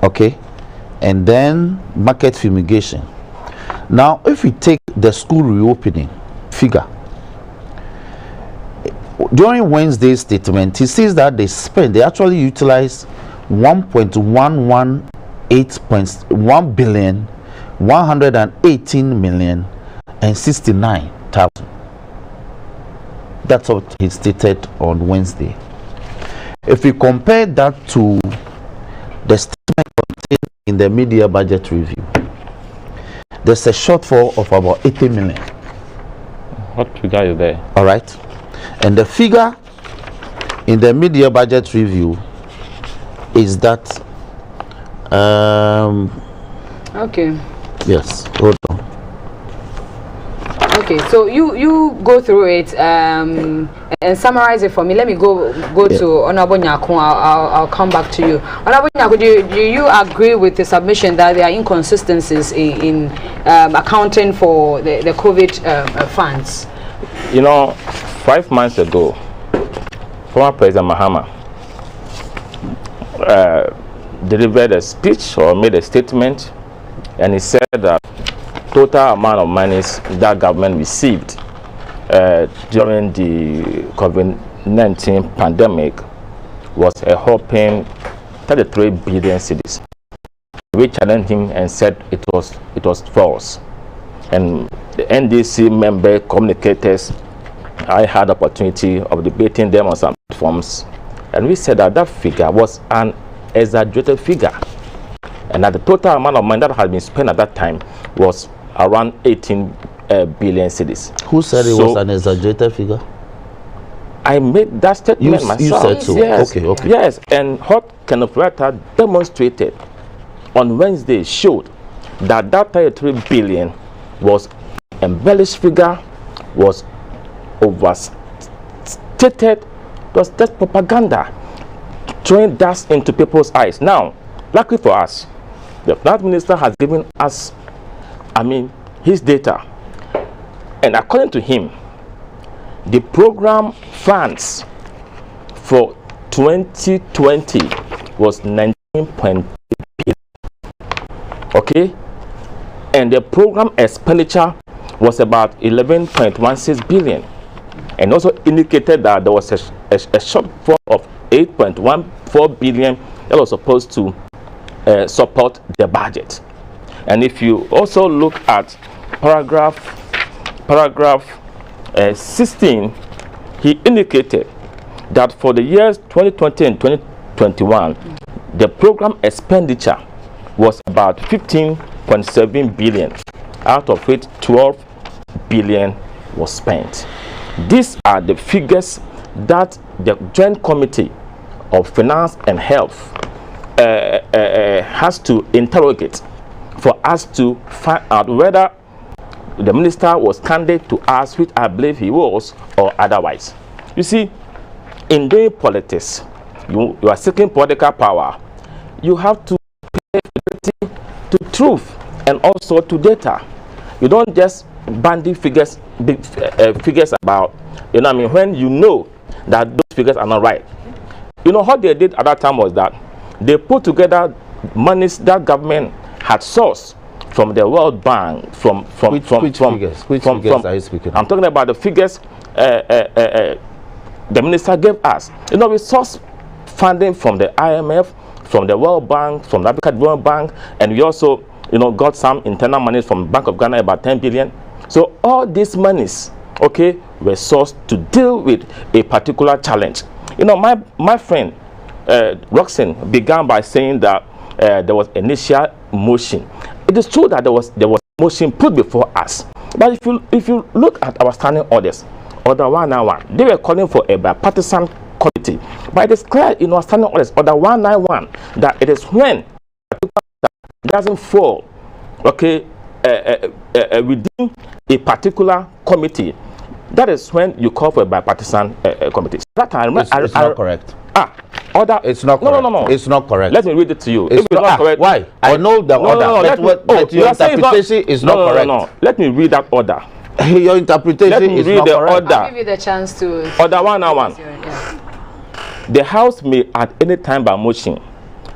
okay, and then market fumigation. Now if we take the school reopening figure, during Wednesday's statement, he says that they actually utilize 1.118.1 billion 118 million and 69,000. That's what he stated on Wednesday. If we compare that to the statement contained in the media budget review, there's a shortfall of about 80 million. What figure is there? All right. And the figure in the media budget review is that okay. Yes, hold on. Okay, so you go through it and summarize it for me. Let me go to Honorable Nyarko. I'll come back to you. Honorable Nyarko, do you agree with the submission that there are inconsistencies in accounting for the COVID funds? You know, 5 months ago, former President Mahama delivered a speech or made a statement, and he said that total amount of monies that government received during the COVID-19 pandemic was a whopping 33 billion cedis. We challenged him and said it was false. And the NDC member communicators, I had the opportunity of debating them on some platforms, and we said that that figure was an exaggerated figure, and that the total amount of money that had been spent at that time was around 18 billion cedis. Who said it was an exaggerated figure? I made that statement myself. You said so. Yes. Okay. Yes, and Hot Kenneth Writer demonstrated on Wednesday, showed that that 33 billion was embellished figure, was overstated, was just propaganda, throwing dust into people's eyes. Now, luckily for us, the finance minister has given us, his data, and according to him, the program funds for 2020 was 19.8 billion. Okay, and the program expenditure was about 11.16 billion, and also indicated that there was a shortfall of 8.14 billion that was supposed to support the budget. And if you also look at paragraph 16, he indicated that for the years 2020 and 2021, the program expenditure was about 15.7 billion, out of which 12 billion was spent. These are the figures that the Joint Committee of Finance and Health has to interrogate for us to find out whether the minister was candid to us, which I believe he was, or otherwise. You see, in doing politics, you are seeking political power. You have to pay fidelity to truth and also to data. You don't just bandy figures, big figures about, you know what I mean, when you know that those figures are not right. You know what they did at that time was that they put together monies that government had sourced from the World Bank, which figures are you speaking? I'm talking about the figures the minister gave us. You know, we sourced funding from the IMF, from the World Bank, from the Rebekah World Bank, and we also, you know, got some internal money from Bank of Ghana, about 10 billion. So all these monies, okay, were sourced to deal with a particular challenge. You know, my friend Roxanne began by saying that there was initial motion. It is true that there was motion put before us, but if you look at our standing orders, Order 191, they were calling for a bipartisan committee, but it is clear in our standing orders, Order 191, that it is when it doesn't fall, okay, within a particular committee, that is when you call for a bipartisan committee. That time, it's not correct. Order. It's not correct. No. It's not correct. Let me read it to you. It's not correct. Why? I know the order. Your interpretation is not correct. No. Let me read that order. Your interpretation is not correct. Order. I'll give you the chance to. Order 191. The House may at any time by motion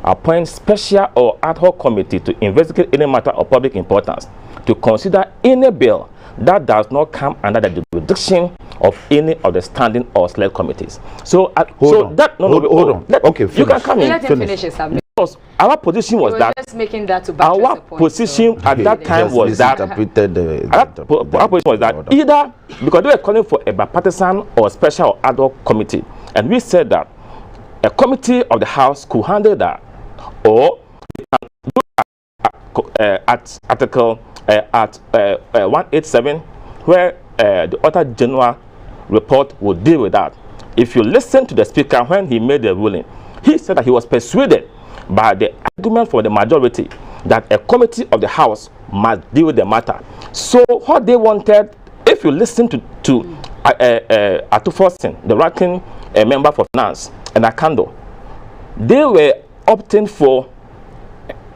appoint special or ad hoc committee to investigate any matter of public importance, to consider any bill that does not come under the jurisdiction of any of the standing or select committees. So, hold on. Okay, you can come in. Let him finish his submission. Because our position was that just making that to our position at that time was that our position was that either because they were calling for a bipartisan or special or ad hoc committee, and we said that a committee of the House could handle that, or they can look at Article 187, where the Auditor General report would deal with that. If you listen to the Speaker when he made the ruling, he said that he was persuaded by the argument for the majority that a committee of the House must deal with the matter. So what they wanted, if you listen to Atufosin, the ranking member for finance, and Akando, they were opting for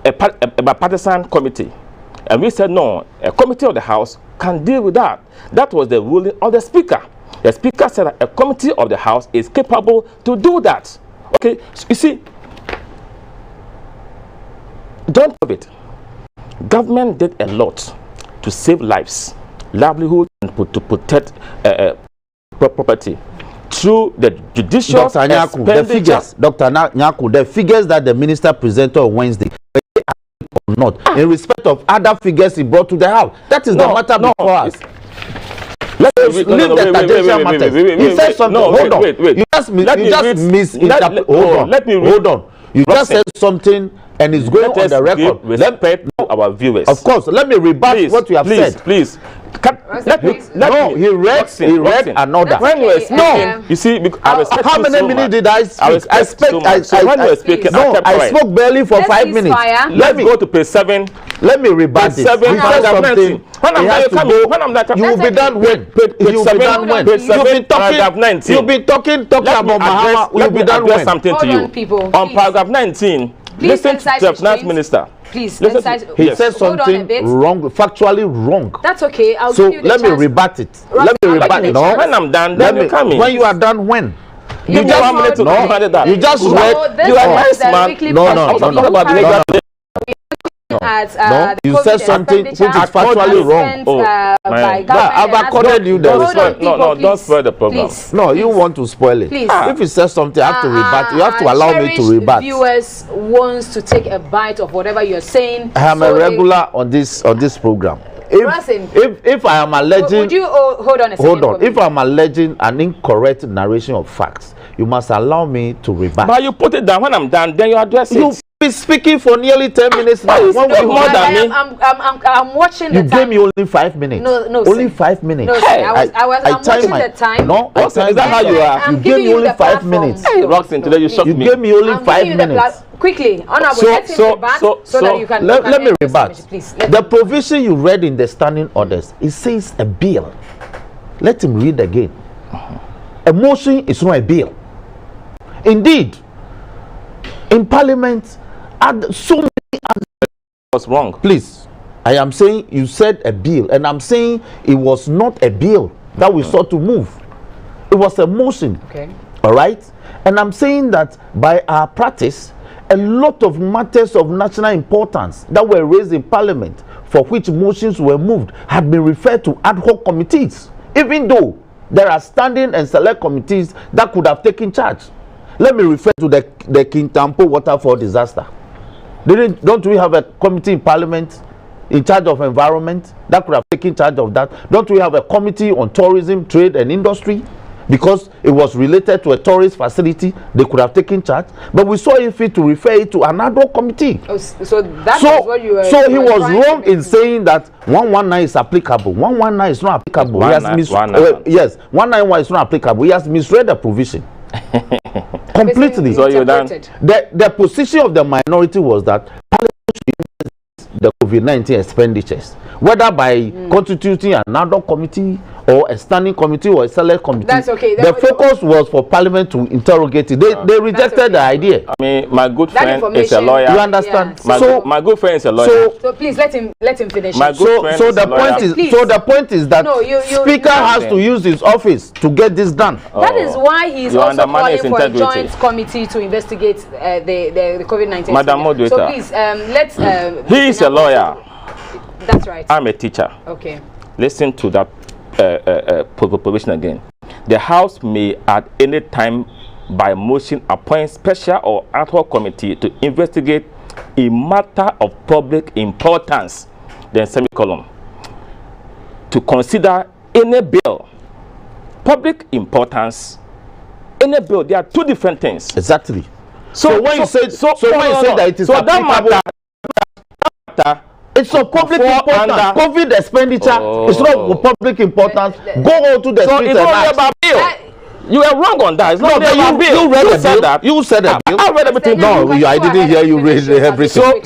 a bipartisan committee. And we said, no, a committee of the House can deal with that. That was the ruling of the Speaker. The Speaker said that a committee of the House is capable to do that. Okay, so you see, don't have it. Government did a lot to save lives, livelihood, and to protect property through the judicial Dr. Nyarko, the figures that the minister presented on Wednesday, or not, in respect of other figures he brought to the House. That is the matter before us. Let's leave the tangential matters. He said something. Hold on. You just misinterpret. Hold on. You just said something and it's going on the record. Respect to our viewers. Of course. Let me rebut what you have said. Please. He read another. When you were speaking, you see, how many minutes did I speak? I spoke barely for 5 minutes. Let's go to page 7. Let me rebut this. Something. You will be done when? You will be done when? You've been talking about Mahama. You will be done when? Something to you. On paragraph 19. Listen to the finance minister. Please, he said something wrong, factually wrong. That's okay. I'll so give you the let me rebut it. Let me rebut it. No, when I'm done, then you come in. When you are done, when? You just 1 minute to handle that. You just read. You are nice, man. No. You said something which is factually wrong. I've accorded you the response. Don't spoil the program. No, you want to spoil it. Please. If you say something, I have to rebut. You have to allow me to rebut. Viewers wants to take a bite of whatever you're saying. I am a regular on this program. If I am alleging, would you hold on a second? Hold on. If I'm alleging an incorrect narration of facts, you must allow me to rebut. But you put it down. When I'm done, then you address it. You've been speaking for nearly 10 minutes now. I'm watching the time. You gave me only 5 minutes. No, only 5 minutes. No, I'm watching the time. No, is that how you are? You gave me only 5 minutes. Hey, Roxanne, today you shocked me. You gave me only 5 minutes. quickly, Honorable, let you can. Let me rebut. Please. The provision you read in the standing orders, it says a bill. Let him read again. A motion is not a bill. Indeed, in Parliament, so many others. What's wrong? Please, I am saying you said a bill, and I'm saying it was not a bill that we sought to move. It was a motion. Okay. All right, and I'm saying that by our practice, a lot of matters of national importance that were raised in Parliament, for which motions were moved, had been referred to ad hoc committees, even though there are standing and select committees that could have taken charge. Let me refer to the Kintampo waterfall disaster. Don't we have a committee in Parliament in charge of environment that could have taken charge of that? Don't we have a committee on tourism, trade and industry? Because it was related to a tourist facility, they could have taken charge. But we saw it fit to refer it to another committee. Oh, so that was what you were. So he was wrong in saying that 119 is applicable. 119 is not applicable. Yes, 191 is not applicable. He has misread the provision. Completely. So you're done. The position of the minority was that Parliament should use the COVID-19 expenditures, whether by constituting another committee or a standing committee or a select committee. That's okay. The focus was for Parliament to interrogate it. They rejected the idea. I mean, my good friend is a lawyer. You understand? Yeah. My good friend is a lawyer. So please let him finish. The point is that Speaker has to use his office to get this done. That is why he is also calling for a joint committee to investigate the COVID-19. Madam Moderator. So please let's. He is a lawyer. That's right. I'm a teacher. Okay. Listen to that provision again. The House may at any time by motion appoint special or ad hoc committee to investigate a matter of public importance, then semicolon, to consider any bill. Public importance, any bill, there are two different things. Exactly. So when you say that it is that matter, it's of public importance. COVID expenditure is not of public importance. Go on to the streets and ask. You are wrong on that. It's not about bill. You read that. You said that. I read everything. No, I didn't hear you read everything.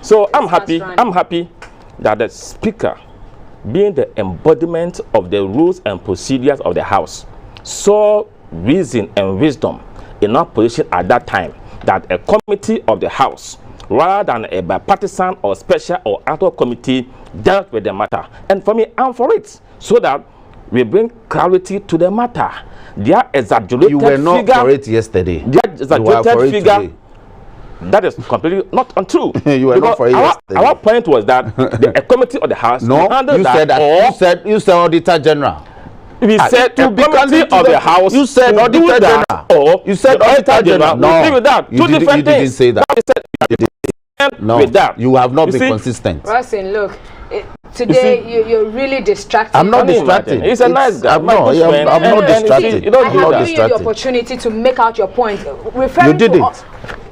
So I'm happy. I'm happy that the Speaker, being the embodiment of the rules and procedures of the House, saw reason and wisdom in our position at that time that a committee of the House, rather than a bipartisan or special or ad hoc committee, dealt with the matter. And for me, I'm for it, so that we bring clarity to the matter. Their exaggerated you were not for it yesterday. Their exaggerated figure, that is completely not untrue. You were not for it yesterday. Our point was that a committee of the House you said Auditor General. We said to be committee of the House. You said Auditor General. Or you said Auditor General. No, with that. Two different things. You didn't say that. No, with that. You have not been consistent. Russell, look, today you're really distracted. I'm not distracted. He's a nice guy. I'm not distracted. I have given you the opportunity to make out your point. You didn't.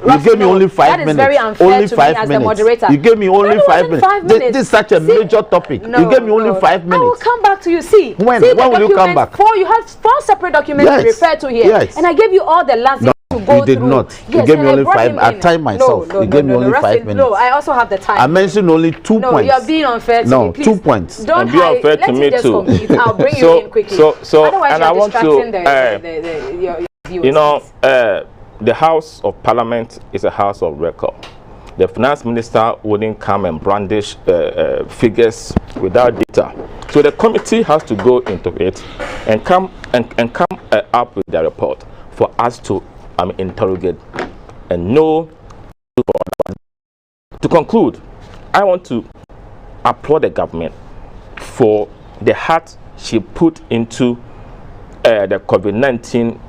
You gave me only 5 minutes. That is very unfair to me as the moderator. You gave me only 5 minutes. This is such a major topic. You gave me only 5 minutes. I will come back to you. See, when will you come back? You have 4 separate documents to refer to here. Yes. And I gave you all the last to go through. You did not. You gave me only 5. I timed myself. You gave me only 5 minutes. No, I also have the time. I mentioned only 2 points. No, you are being unfair to me. No, 2 points. Don't be unfair to me too. I'll bring you in quickly. Otherwise, and I want to your viewers. You know, the House of Parliament is a house of record. The finance minister wouldn't come and brandish figures without data. So the committee has to go into it and come up with their report for us to interrogate and know. To conclude, I want to applaud the government for the heart she put into the COVID-19,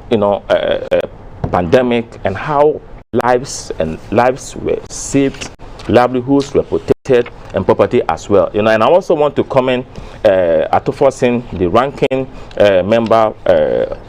pandemic, and how lives were saved, livelihoods were protected, and property as well. And I also want to commend Atoforsen, the ranking member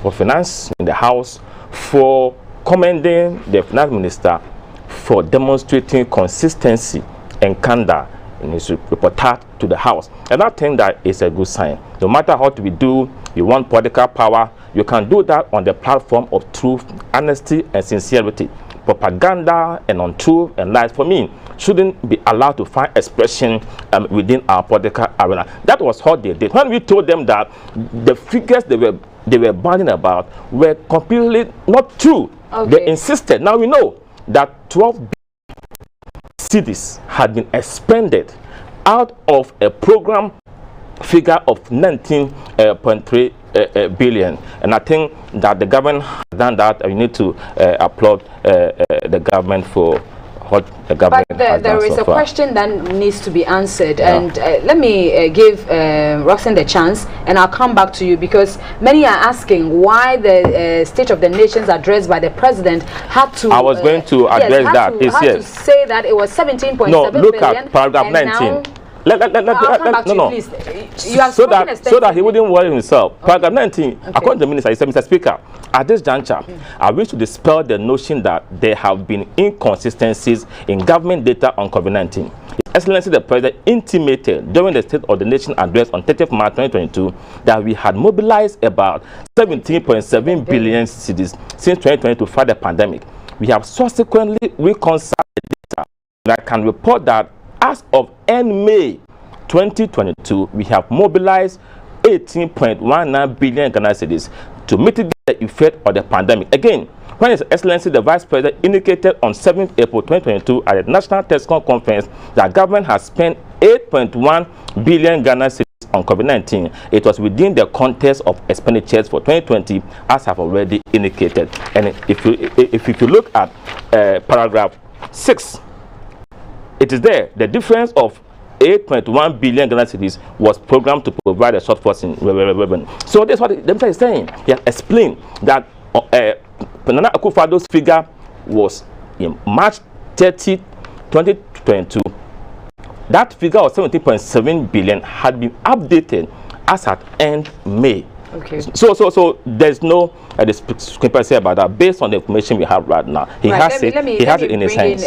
for finance in the House, for commending the finance minister for demonstrating consistency and candor in his report to the House. And I think that is a good sign. No matter what we do, you want political power, you can do that on the platform of truth, honesty, and sincerity. propaganda and untruth and lies, for me, shouldn't be allowed to find expression within our political arena. That was what they did. When we told them that the figures they were banning about were completely not true, they insisted. Now we know that 12 cities had been expended out of a program figure of 19.3 billion, and I think that the government has done that. We need to applaud the government for what the government has done. But there is so a far. question that needs to be answered, and let me give Roxanne the chance, and I'll come back to you, because many are asking why the State of the Nations address by the President had to. I was going to address that. To say that it was 17.7 billion. No, look at paragraph 19. Please. You have so that he wouldn't worry himself. Paragraph 19, according to the minister, he said, Mr. Speaker, at this juncture, I wish to dispel the notion that there have been inconsistencies in government data on COVID-19. His Excellency the President intimated during the State of the Nation address on 30th March 2022 that we had mobilized about 17.7 billion cedis since 2020 to fight the pandemic. We have subsequently reconciled the data, and I can report that as of end May 2022, we have mobilized 18.19 billion Ghana cedis to mitigate the effect of the pandemic. Again, when His Excellency the Vice President indicated on 7th April 2022 at the National TESCOM Conference that government has spent 8.1 billion Ghana cedis on COVID-19, it was within the context of expenditures for 2020, as I've already indicated. And if you look at paragraph 6, it is there. The difference of 8.1 billion Ghana cedis was programmed to provide a shortfall in revenue. So that's what the minister is saying. He has explained that Nana Akufo-Addo's figure was in March 30, 2022. That figure of 17.7 billion had been updated as at end May. Okay. So there's no discrepancy about that based on the information we have right now. He has it in his hands.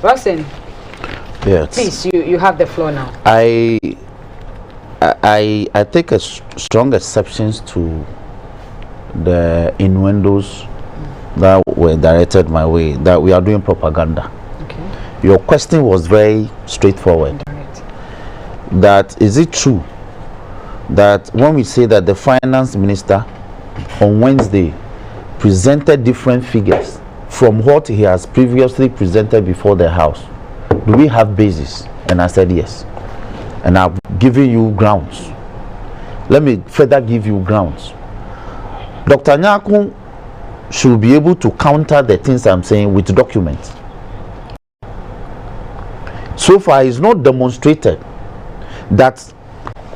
Roxanne, yes. Please, you have the floor now. I take a strong exceptions to the innuendos that were directed my way, that we are doing propaganda. Okay. Your question was very straightforward. That is it true that when we say that the finance minister on Wednesday presented different figures from what he has previously presented before the House, do we have basis? And I said yes. And I've given you grounds. Let me further give you grounds. Dr. Nyarko should be able to counter the things I'm saying with documents. So far, it's not demonstrated that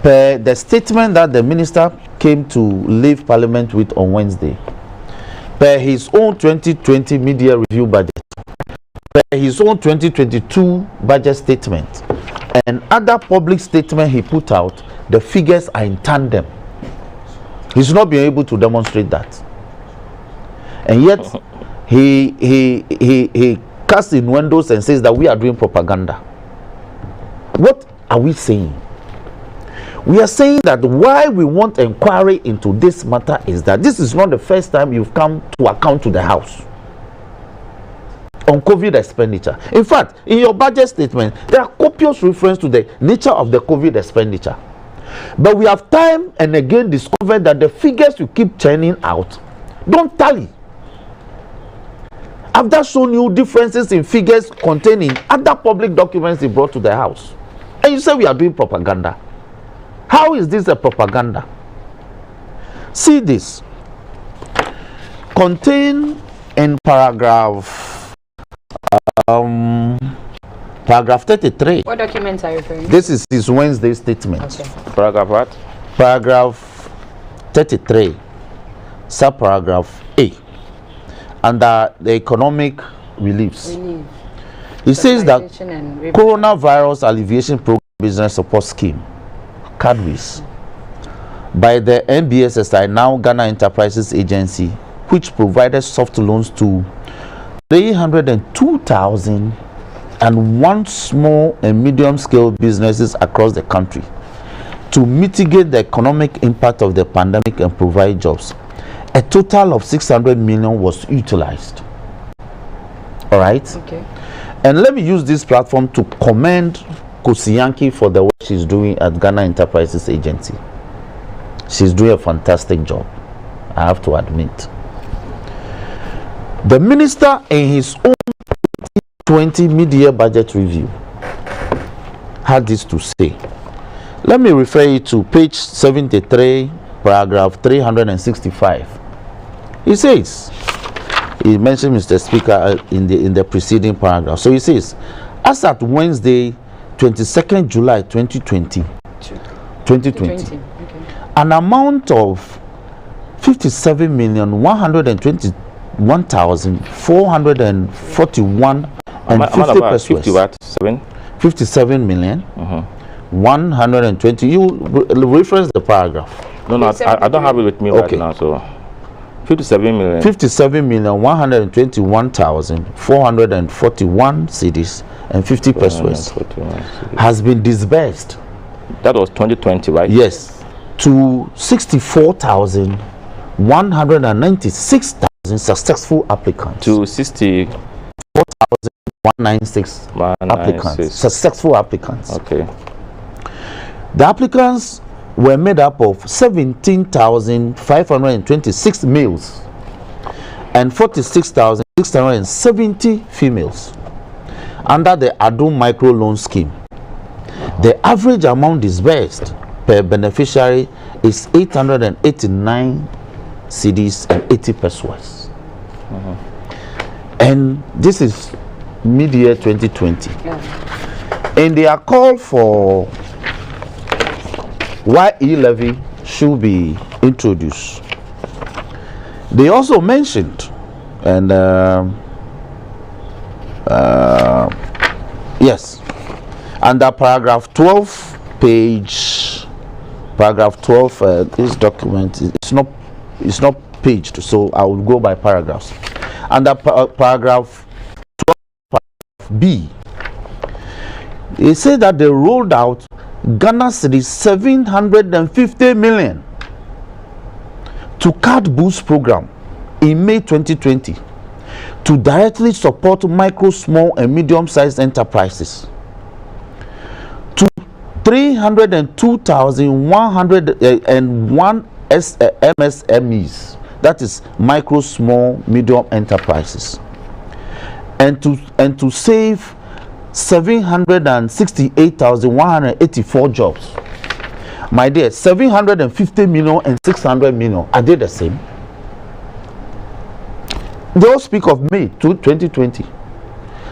per the statement that the minister came to leave Parliament with on Wednesday, per his own 2020 media review budget, per his own 2022 budget statement, and other public statement he put out, the figures are in tandem. He's not been able to demonstrate that, and yet he casts innuendos and says that we are doing propaganda. What are we saying? We are saying that why we want inquiry into this matter is that this is not the first time you've come to account to the House on COVID expenditure. In fact, in your budget statement, there are copious reference to the nature of the COVID expenditure. But we have time and again discovered that the figures you keep churning out don't tally. I've just shown you differences in figures containing other public documents he brought to the House. And you say we are doing propaganda. How is this a propaganda? See this. Contained in paragraph 33. What documents are you referring to? This is his Wednesday statement. Okay. Paragraph what? Paragraph 33, subparagraph A, under the economic reliefs. It says that coronavirus alleviation program business support scheme, CADWIS, by the NBSSI, now Ghana Enterprises Agency, which provided soft loans to 302,001 small and medium scale businesses across the country to mitigate the economic impact of the pandemic and provide jobs. a total of 600 million was utilized. All right. Okay. And let me use this platform to commend Kosiyanki for the work she's doing at Ghana Enterprises Agency. She's doing a fantastic job, I have to admit. The minister, in his own 2020 mid-year budget review, had this to say. Let me refer you to page 73, paragraph 365. He says, he mentioned Mr. Speaker in the preceding paragraph. So he says, as at Wednesday, 22nd July 2020, okay, an amount of 57,121,441 and 50 pesos. 57 million. 120. You reference the paragraph. No, I don't have it with me right now. So 57 million. 57,121,441 cedis and 50 pesos has been disbursed. That was 2020, right? Yes. To 64,196 successful applicants. To 64,196 applicants. Successful applicants. Okay. The applicants were made up of 17,526 males and 46,670 females under the Adum micro loan scheme. The average amount disbursed per beneficiary is 889 cedis and 80 pesos. And this is mid-year 2020. And they are called for why e-levy should be introduced. They also mentioned, and yes, under paragraph 12, paragraph 12, this document it's not paged, so I will go by paragraphs. Under paragraph 12, B, it said that they rolled out Ghana cedis 750 million to Card Boost program in May 2020 to directly support micro, small and medium-sized enterprises. To 302,101 MSMEs, that is micro, small, medium enterprises, and to save 768,184 jobs. My dear, 750 million and 600 million, are they the same? They all speak of May 2020.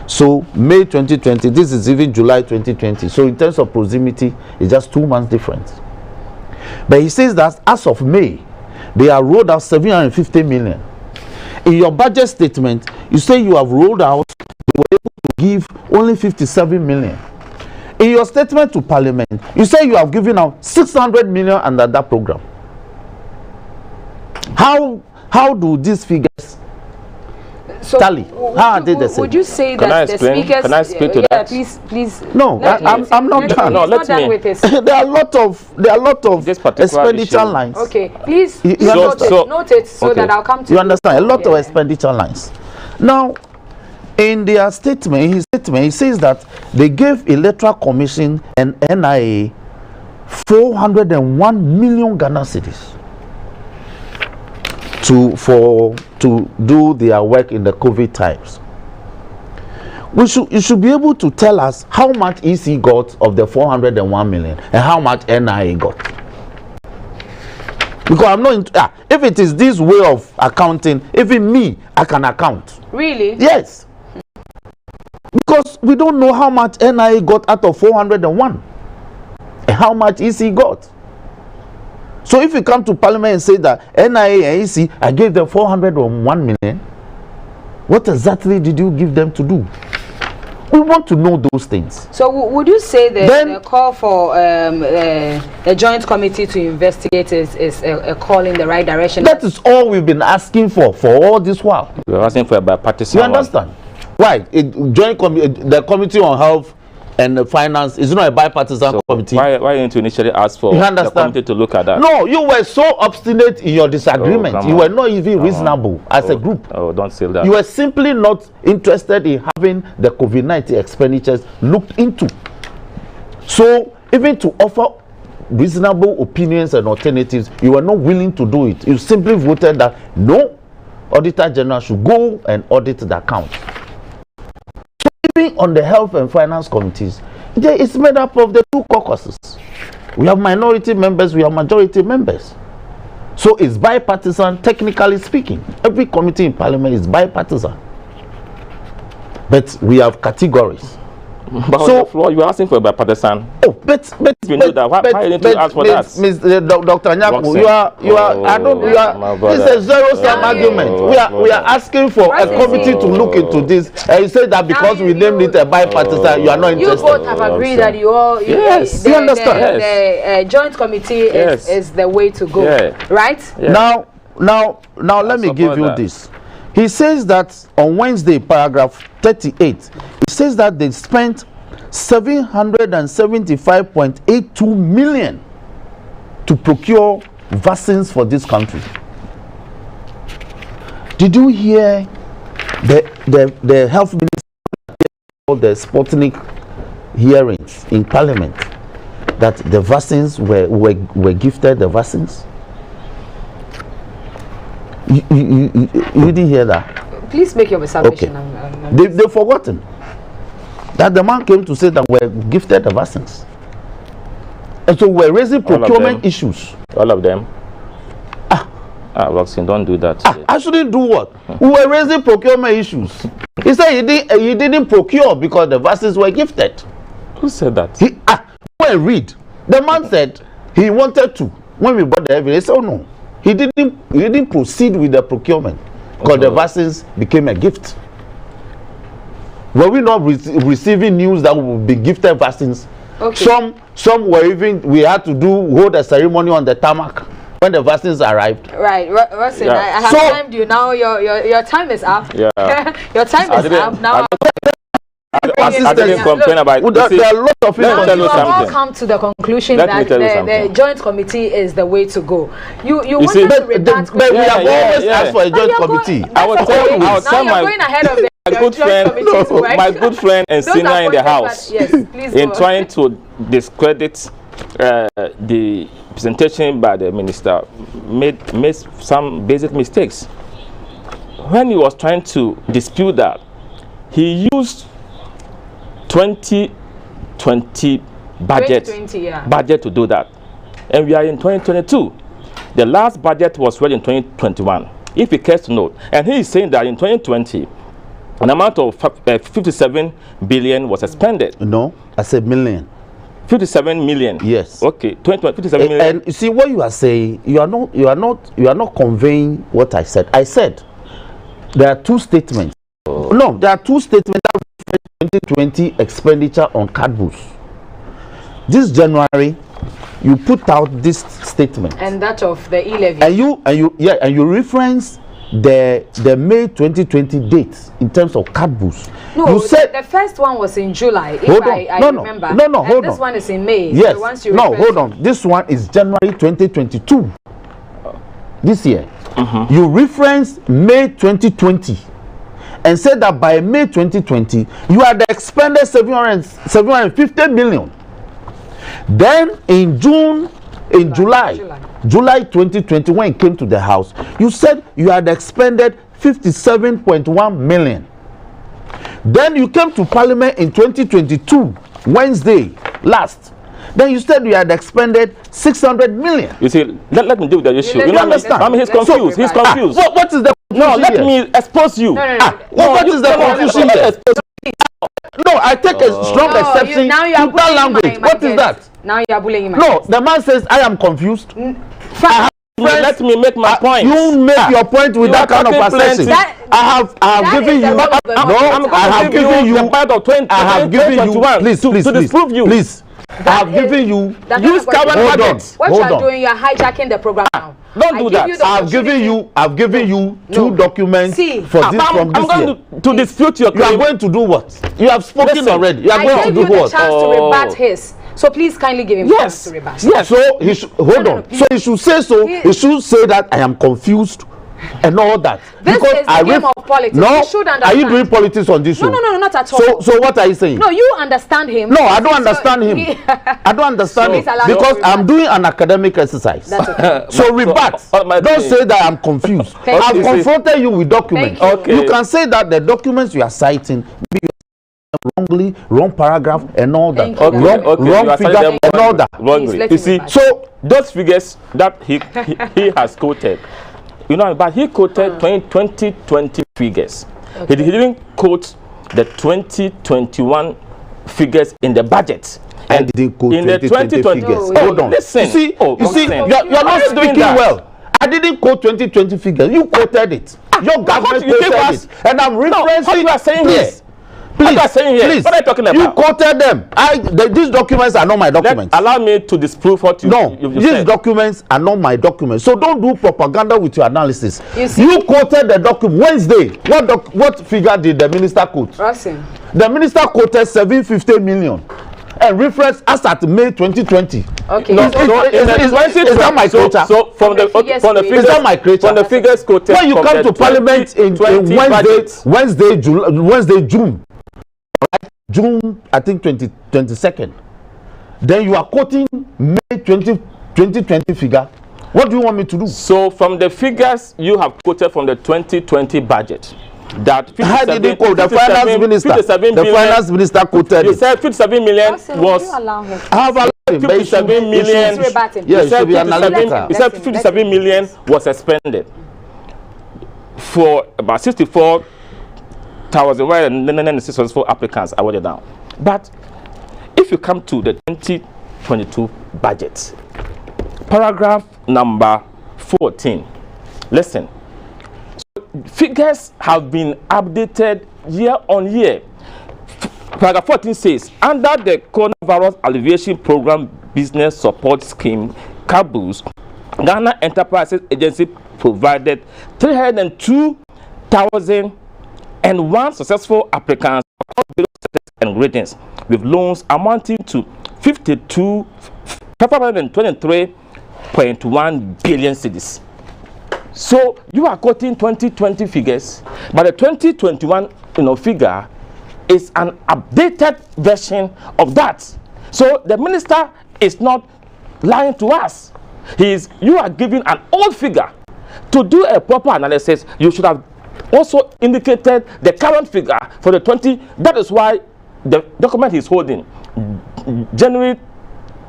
So May 2020, this is even July 2020. So in terms of proximity, it's just 2 months difference. But he says that as of May, they have rolled out 750 million. In your budget statement, you say you have rolled out, you were able to give only 57 million. In your statement to Parliament, you say you have given out 600 million under that program. How do these figures tally? How are they the same? Would you say that the speakers? Can I speak to that? Please. No, I'm not done. No, let me. There are a lot of expenditure lines. Okay, please note it so that I'll come to you. Understand? A lot of expenditure lines. Now, in their statement, in his statement, he says that they gave Electoral Commission and NIA 401 million Ghana cedis to do their work in the COVID times. You should be able to tell us how much EC got of the 401 million and how much NIA got. Because I'm not if it is this way of accounting, even me, I can account. Really? Yes. Because we don't know how much NIA got out of 401 and how much EC got. So if you come to Parliament and say that NIA and EC, I gave them 401 million, what exactly did you give them to do? We want to know those things. So would you say that the call for a joint committee to investigate is a call in the right direction? That is all we've been asking for all this while. We're asking for a bipartisan. You understand? Why? The committee on health and the finance is not a bipartisan committee. Why didn't you initially ask for the committee to look at that? No, you were so obstinate in your disagreement. You were not even reasonable as a group. Oh, don't say that. You were simply not interested in having the COVID-19 expenditures looked into. So even to offer reasonable opinions and alternatives, you were not willing to do it. You simply voted that no, Auditor General should go and audit the account. So even on the Health and Finance committees, it's made up of the two caucuses. We have minority members, we have majority members. So it's bipartisan, technically speaking. Every committee in Parliament is bipartisan. But we have categories. But so, on the floor, you are asking for a bipartisan. Oh, but you know that. Why didn't you ask for that? Dr. Nyarko, this is a zero-sum argument. We are asking for a committee to look into this. And you say that because we named it a bipartisan, you are not interested. You both have agreed that you understand. The joint committee is the way to go, right? Yeah. Now, let me give you this. He says that on Wednesday, paragraph 38, he says that they spent 775.82 million to procure vaccines for this country. Did you hear the health minister for the Sputnik hearings in Parliament that the vaccines were gifted the vaccines? You didn't hear that? Please make your submission. Okay. They've forgotten that the man came to say that we're gifted the vaccines. And so we're raising procurement issues. All of them? Roxanne, don't do that. I shouldn't do what? We were raising procurement issues. He said he didn't procure because the vaccines were gifted. Who said that? Go and read. The man said he wanted to. When we brought the evidence, he said, oh no. He didn't proceed with the procurement because the vaccines became a gift. Were we not receiving news that we would be gifted vaccines? Okay. Some were even, we had to hold a ceremony on the tarmac when the vaccines arrived. Right, Rosin, I have timed you now. Your time is up. Yeah. Your time is up now. I didn't complain about it. There are a lot of people. You have all come to the conclusion that the joint committee is the way to go. You wanted to redact, but we have always asked for a joint committee. I will tell my going ahead of the my good friend and senior in the house in trying to discredit the presentation by the minister made some basic mistakes. When he was trying to dispute that, he used 2020 budget to do that, and we are in 2022. The last budget was read in 2021, if he cares to note. And he is saying that in 2020 an amount of 57 billion was expended. No, I said million. 57 million. Yes. Okay. 57 million. And you see what you are saying. You are not conveying what I said. I said there are two statements. No, there are two statements that 2020 expenditure on cardbooks. This January, you put out this statement, and that of the e-levy, and you reference the May 2020 date in terms of cardbooks. No, you said the first one was in July. Hold on. I remember. No, hold on. This one is in May. Yes. So hold on. This one is January 2022. This year, you reference May 2020. And said that by May 2020, you had expended 750 million. Then in July 2020, when it came to the house, you said you had expended 57.1 million. Then you came to Parliament in 2022, Wednesday last. Then you said you had expended 600 million. You see, let me deal with the issue. You understand? I mean, he's confused. He's confused. What is the no? Let me expose you. What is the confusion here? No, I take a strong exception to that language. What is that? Now you are bullying him. No, the man says I am confused. Let me make my point. You make your point with that kind of assertion. I have given you. No, I have given you the part of 20. I have given you. Please, to disprove you. Please. I have given you. Use current budget. What you are doing, you are hijacking the program now. Don't do that. I've given you two documents for this from this I'm going to dispute your claim. You are going to do what? You have spoken already. You are going to do what? I gave you the chance to rebut his. So please kindly give him chance to rebut. Yes. So he should hold on. So he should say so. He should say that I am confused and all that. This is the game of politics. No, you should understand. Are you doing politics on this show? No, not at all. So what are you saying? No, you understand him. No, I don't understand him. I don't understand him because I'm doing an academic exercise. That's okay. So rebut. Don't say that I'm confused. I've confronted you with documents. You can say that the documents you are citing wrongly, wrong paragraph and all that. Wrong figure and all that. Wrongly. You see, so those figures that he has quoted, you know, but he quoted 2020 figures. He didn't quote the 2021 figures in the budget. And didn't quote in the 2020 figures. Hold on. Listen. You see, you're not speaking well. I didn't quote 2020 figures. You quoted it. Your government quoted it. And I'm referencing. What you are saying please. Please, what are you talking about? You quoted them. These documents are not my documents. Allow me to disprove what you these said. Documents are not my documents. So don't do propaganda with your analysis. You quoted the document Wednesday. What figure did the minister quote? The minister quoted 750 million. And reference as at May 2020. Okay. No, is that my quota? So from the figures, is that my quota? From the figures quoted. When you come to Parliament in Wednesday, June. Right? June, I think 22nd. Then you are quoting May 2020 figure. What do you want me to do? So from the figures you have quoted from the 2020 budget, that how did they quote the finance minister? The finance minister quoted. You said 57 million was. I have allowed him. 57 million. Yes, should be analytical. He said 57 million was expended for about 64,194 applicants. I wrote it down. But if you come to the 2022 budget, paragraph number 14, listen. Figures have been updated year on year. Paragraph 14 says, under the Coronavirus Alleviation Program Business Support Scheme, CABUS, Ghana Enterprises Agency provided 302,001 successful applicants across various sectors and gradings, with loans amounting to 523.1 billion cedis. So you are quoting 2020 figures, but the 2021 figure is an updated version of that. So the minister is not lying to us. You are giving an old figure. To do a proper analysis, you should have also indicated the current figure for the 20. That is why the document is holding January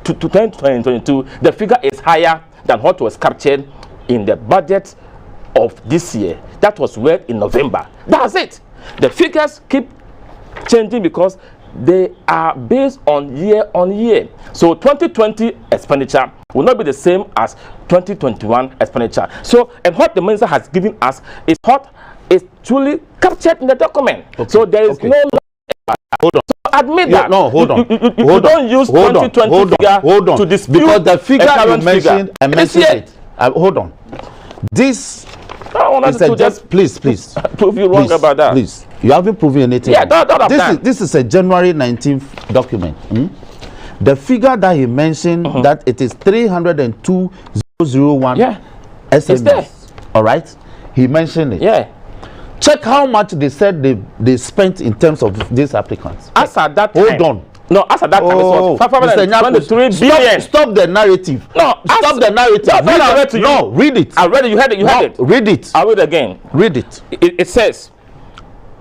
to 2022. The figure is higher than what was captured in the budget of this year. That was read in November. That's it. The figures keep changing because they are based on year. So 2020 expenditure will not be the same as 2021 expenditure. So, and what the minister has given us is what is truly captured in the document. Okay. So there is no. Hold on. So admit that. No, hold on. You don't use 2020 figure to dispute because the figure you mentioned, I mentioned it. Hold on. This please prove you wrong about that. Please, you haven't proven anything. Yeah, this is a January 19th document. The figure that he mentioned, that it is 302,001 SMS. All right, he mentioned it. Yeah. Check how much they said they spent in terms of these applicants. As at that time. Hold on. No, as at that time, it was 523 billion. Stop the narrative. No, stop the narrative. Read it. I read it. You heard it. Read it. I'll read it again. Read it. It says,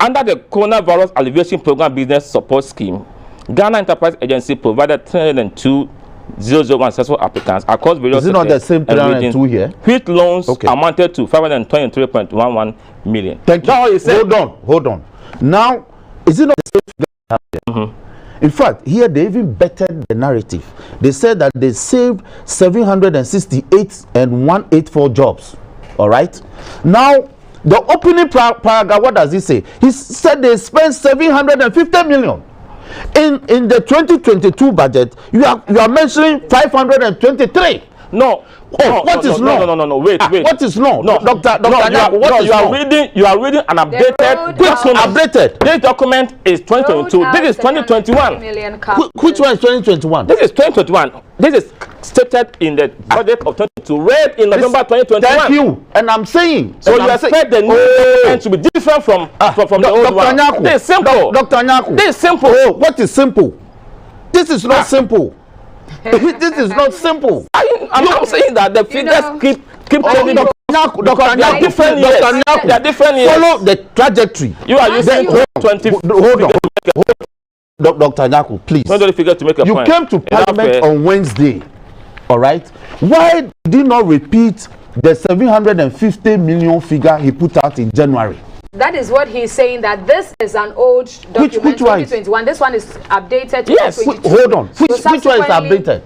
under the Coronavirus Alleviation Program Business Support Scheme, Ghana Enterprise Agency provided 302,001 successful applicants across various. Is it not the same 302 here? Which loans amounted to 523.11 million. Thank you. Hold on. Now, is it not the same? In fact, here they even bettered the narrative. They said that they saved 768 and 184 jobs. All right. Now, the opening paragraph, what does he say? He said they spent 750 million. In the 2022 budget, you are mentioning 523. No. What is law? No. Wait. What is law? No, Doctor. You are reading an updated document. Updated. This document is 2022. This is 2021. Which one is 2021? This is 2021. This is stated in the budget of 2022, read in November 2021. Thank you. And I'm saying, so you expect the new document to be different from the old one. Nyarko. This is simple. Dr. Nyarko. This is simple. Oh, what is simple? This is not simple. This is not simple. I'm saying that the figures keep changing. Dr. Nyarko, They are different years. They are different years. Follow the trajectory. You are using 20. Hold on. Dr. Nyarko, please. Not the figure to make a point. You came to Parliament on Wednesday, all right? Why did you not repeat the 750 million figure he put out in January? That is what he's saying, that this is an old document, which 2021. This one is updated to 2022. Hold on. Which one is updated?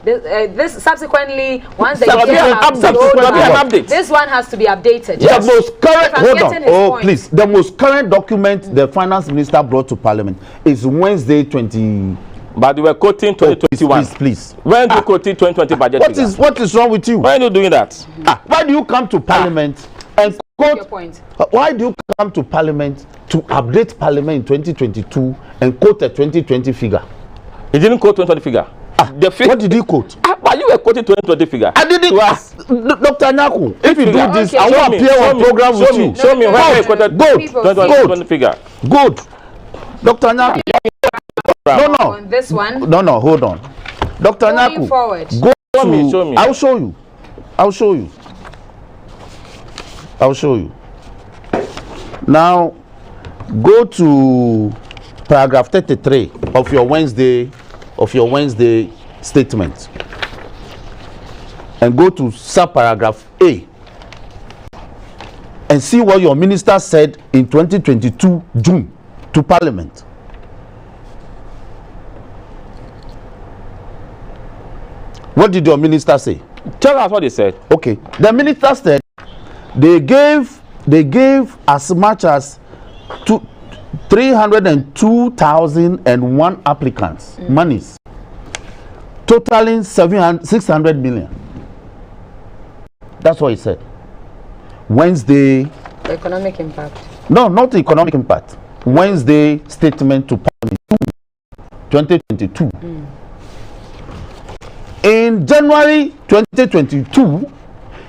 This subsequently, once the update. This one has to be updated. Yes. The most current, hold on. Oh, please. The most current document the finance minister brought to Parliament is Wednesday 20. But we were quoting 2021. Please. When do you quote 2020 budget? What is wrong with you? Why are you doing that? Why do you come to Parliament and quote? Why do you come to Parliament to update Parliament in 2022 and quote a 2020 figure? He didn't quote 2020 figure. What did he quote? But you were quoting 2020 figure. I didn't. Dr. Nyarko, if you do this, I will appear on program with you. Show me where you quoted 2020 figure. Good. Dr. Nyarko. No. On this one. No. Hold on. Dr. Nyarko. Go to. Show me. I'll show you. Now, go to paragraph 33 of your Wednesday statement, and go to subparagraph A, and see what your minister said in 2022 June to Parliament. What did your minister say? Tell us what he said. Okay, the minister said they gave as much as 302,001 applicants monies, totaling 600 million. That's what he said. Wednesday. The economic impact. No, not the economic impact. Wednesday statement to Parliament 2022. In January 2022,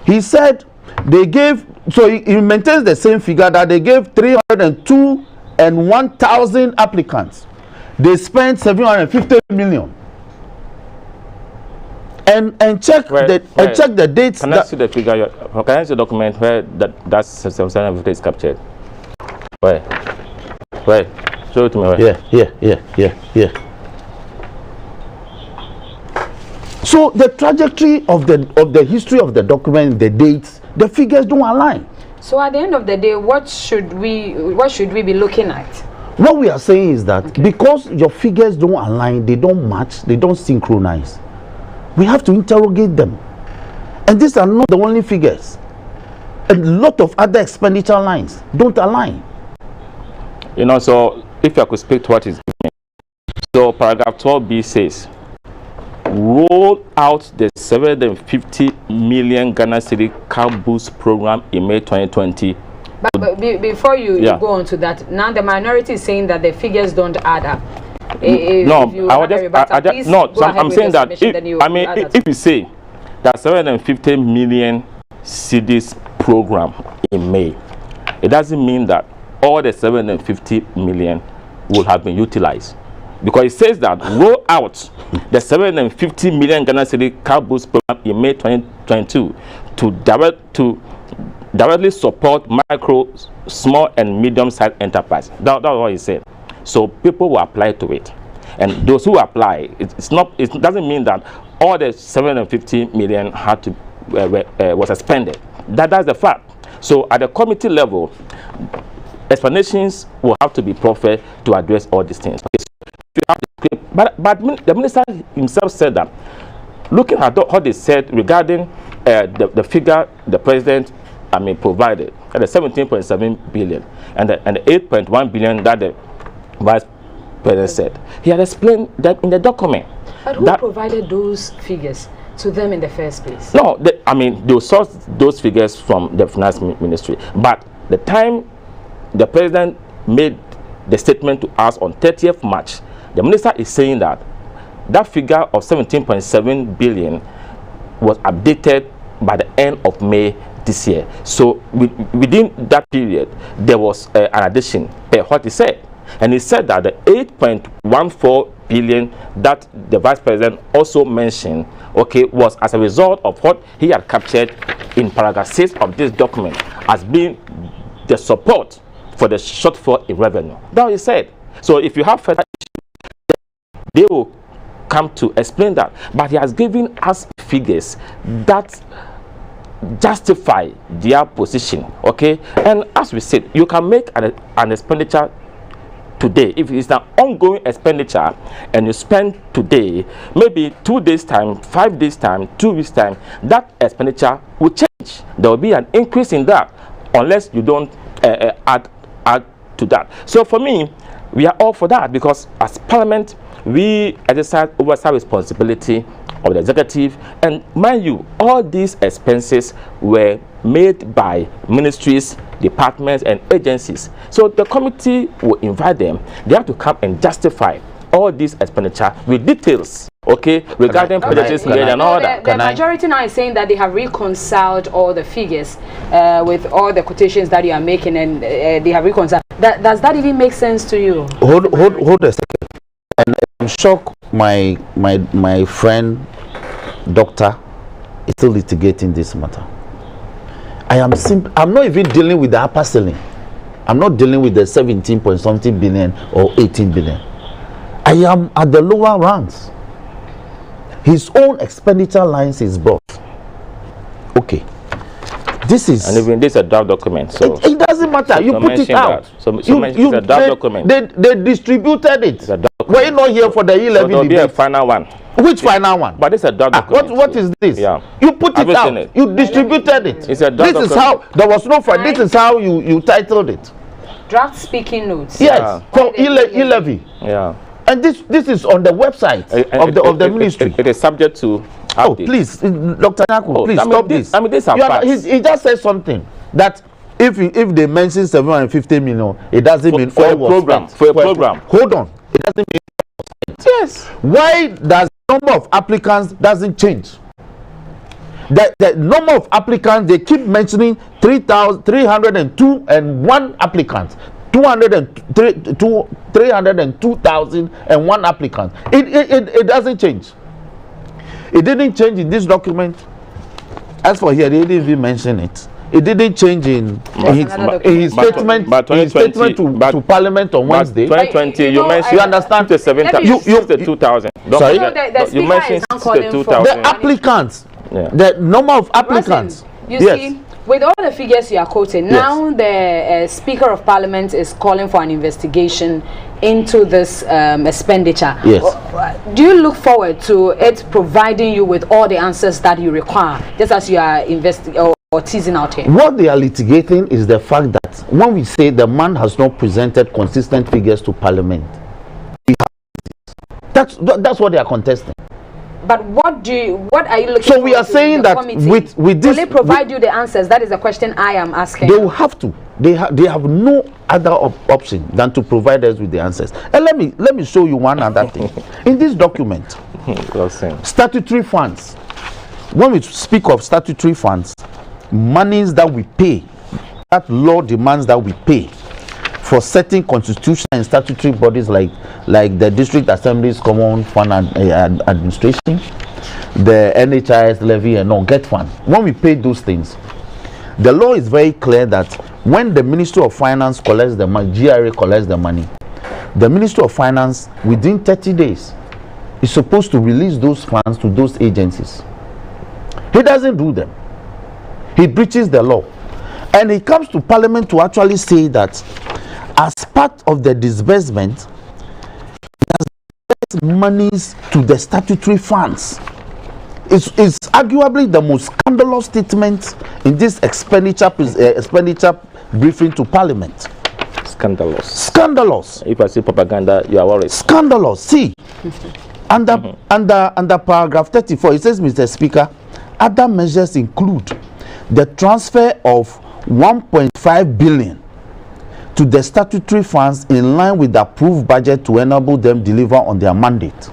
he said they gave, so he maintains the same figure, that they gave 302,001 applicants. They spent 750 million. And check the dates. Can I see the figure? Can I see the document where that 750 is captured? Where? Show it to me. Where? Yeah. So the trajectory of the history of the document, the dates, the figures don't align. So at the end of the day, what should we be looking at? What we are saying is that because your figures don't align, they don't match, they don't synchronize, we have to interrogate them. And these are not the only figures. A lot of other expenditure lines don't align. So if I could speak to what is given. So paragraph 12b says, roll out the 750 million Ghana Cedi car boost program in May 2020. But before you go on to that, now the minority is saying that the figures don't add up. I'm saying that if you say that 750 million cedis program in May, it doesn't mean that all the 750 million will have been utilized. Because it says that roll out the 750 million Ghana Cedi car boost program in May 2022 to directly support micro, small, and medium-sized enterprise. That's what he said. So people will apply to it, and those who apply, it doesn't mean that all the 750 million had to was expended. That's the fact. So at the committee level, explanations will have to be proffered to address all these things. But the minister himself said that, looking at what they said regarding the figure the president provided, the 17.7 billion and the 8.1 billion that the vice president said, he had explained that in the document. But who provided those figures? to them in the first place? No, I mean, they source those figures from the finance ministry. But the time the president made the statement to us on 30th March, the minister is saying that that figure of 17.7 billion was updated by the end of May this year. So within that period, there was an addition per what he said. And he said that the 8.14 billion that the vice president also mentioned, okay, was as a result of what he had captured in paragraph 6 of this document as being the support for the shortfall in revenue. That's what he said. So if you have further issues, they will come to explain that. But he has given us figures that justify their position, okay? And as we said, you can make an expenditure today. If it's an ongoing expenditure and you spend today, maybe 2 days time, 5 days time, 2 weeks time, that expenditure will change. There will be an increase in that unless you don't add to that. So for me, we are all for that, because as Parliament, we exercise oversight responsibility of the executive, and mind you, all these expenses were made by ministries, departments and agencies. So the committee will invite them. They have to come and justify all these expenditure with details, okay, regarding purchases made and all that. The majority now is saying that they have reconciled all the figures with all the quotations that you are making, and they have reconciled. Does that even make sense to you? Hold a second. And I'm shocked my friend doctor is still litigating this matter. I'm not even dealing with the upper ceiling. I'm not dealing with the 17 point something billion or 18 billion. I am at the lower ranks. His own expenditure lines is brought. Okay. This is, and even this is a draft document, so it doesn't matter. You put it out. It's a draft document. They distributed it. Were you not here for the 11 so there'll be a final one. Which final one? But it's a draft document. What is this? Yeah. You put it out. You distributed it. It's a draft This is how there was no fight. This is how you titled it. Draft speaking notes. Yes, for e-levy. Yeah. And this is on the website of the ministry. It is subject to update. Oh, please, Dr. Nyarko, please stop this. I mean, this is he just said something that if they mention 750 million, it doesn't mean for a program. For a program. Hold on, it doesn't mean. Yes. Why does the number of applicants doesn't change? The number of applicants, they keep mentioning 302 and one applicants. 302,001 applicants. It doesn't change. It didn't change in this document. As for here, they didn't even mention it. It didn't change in his statement to Parliament on Wednesday. 2020, you mentioned you understand the 2,000. Sorry, you mentioned 2,000. The applicants, the number of applicants. You see, with all the figures you are quoting, now the Speaker of Parliament is calling for an investigation into this expenditure. Yes. Do you look forward to it providing you with all the answers that you require, just as you are investigating or teasing out here? What they are litigating is the fact that when we say the man has not presented consistent figures to Parliament, that's what they are contesting. But what are you looking so we are saying that with this, will they provide you the answers? That is the question I am asking. They will have to. They have no other option than to provide us with the answers. And let me show you one other thing. In this document, statutory funds. When we speak of statutory funds, monies that we pay, that law demands that we pay for certain constitutional and statutory bodies like the District Assembly's Common Fund Administration, the NHIS levy and non-get fund. When we pay those things, the law is very clear that when the Ministry of Finance collects the money, GRA collects the money, the Ministry of Finance within 30 days is supposed to release those funds to those agencies. He doesn't do them. He breaches the law. And he comes to Parliament to actually say that as part of the disbursement, monies to the statutory funds. It's arguably the most scandalous statement in this expenditure briefing to Parliament. Scandalous. Scandalous. If I see propaganda, you are worried. Scandalous. See, Under paragraph 34, it says, Mr. Speaker, other measures include the transfer of 1.5 billion to the statutory funds in line with the approved budget to enable them deliver on their mandate.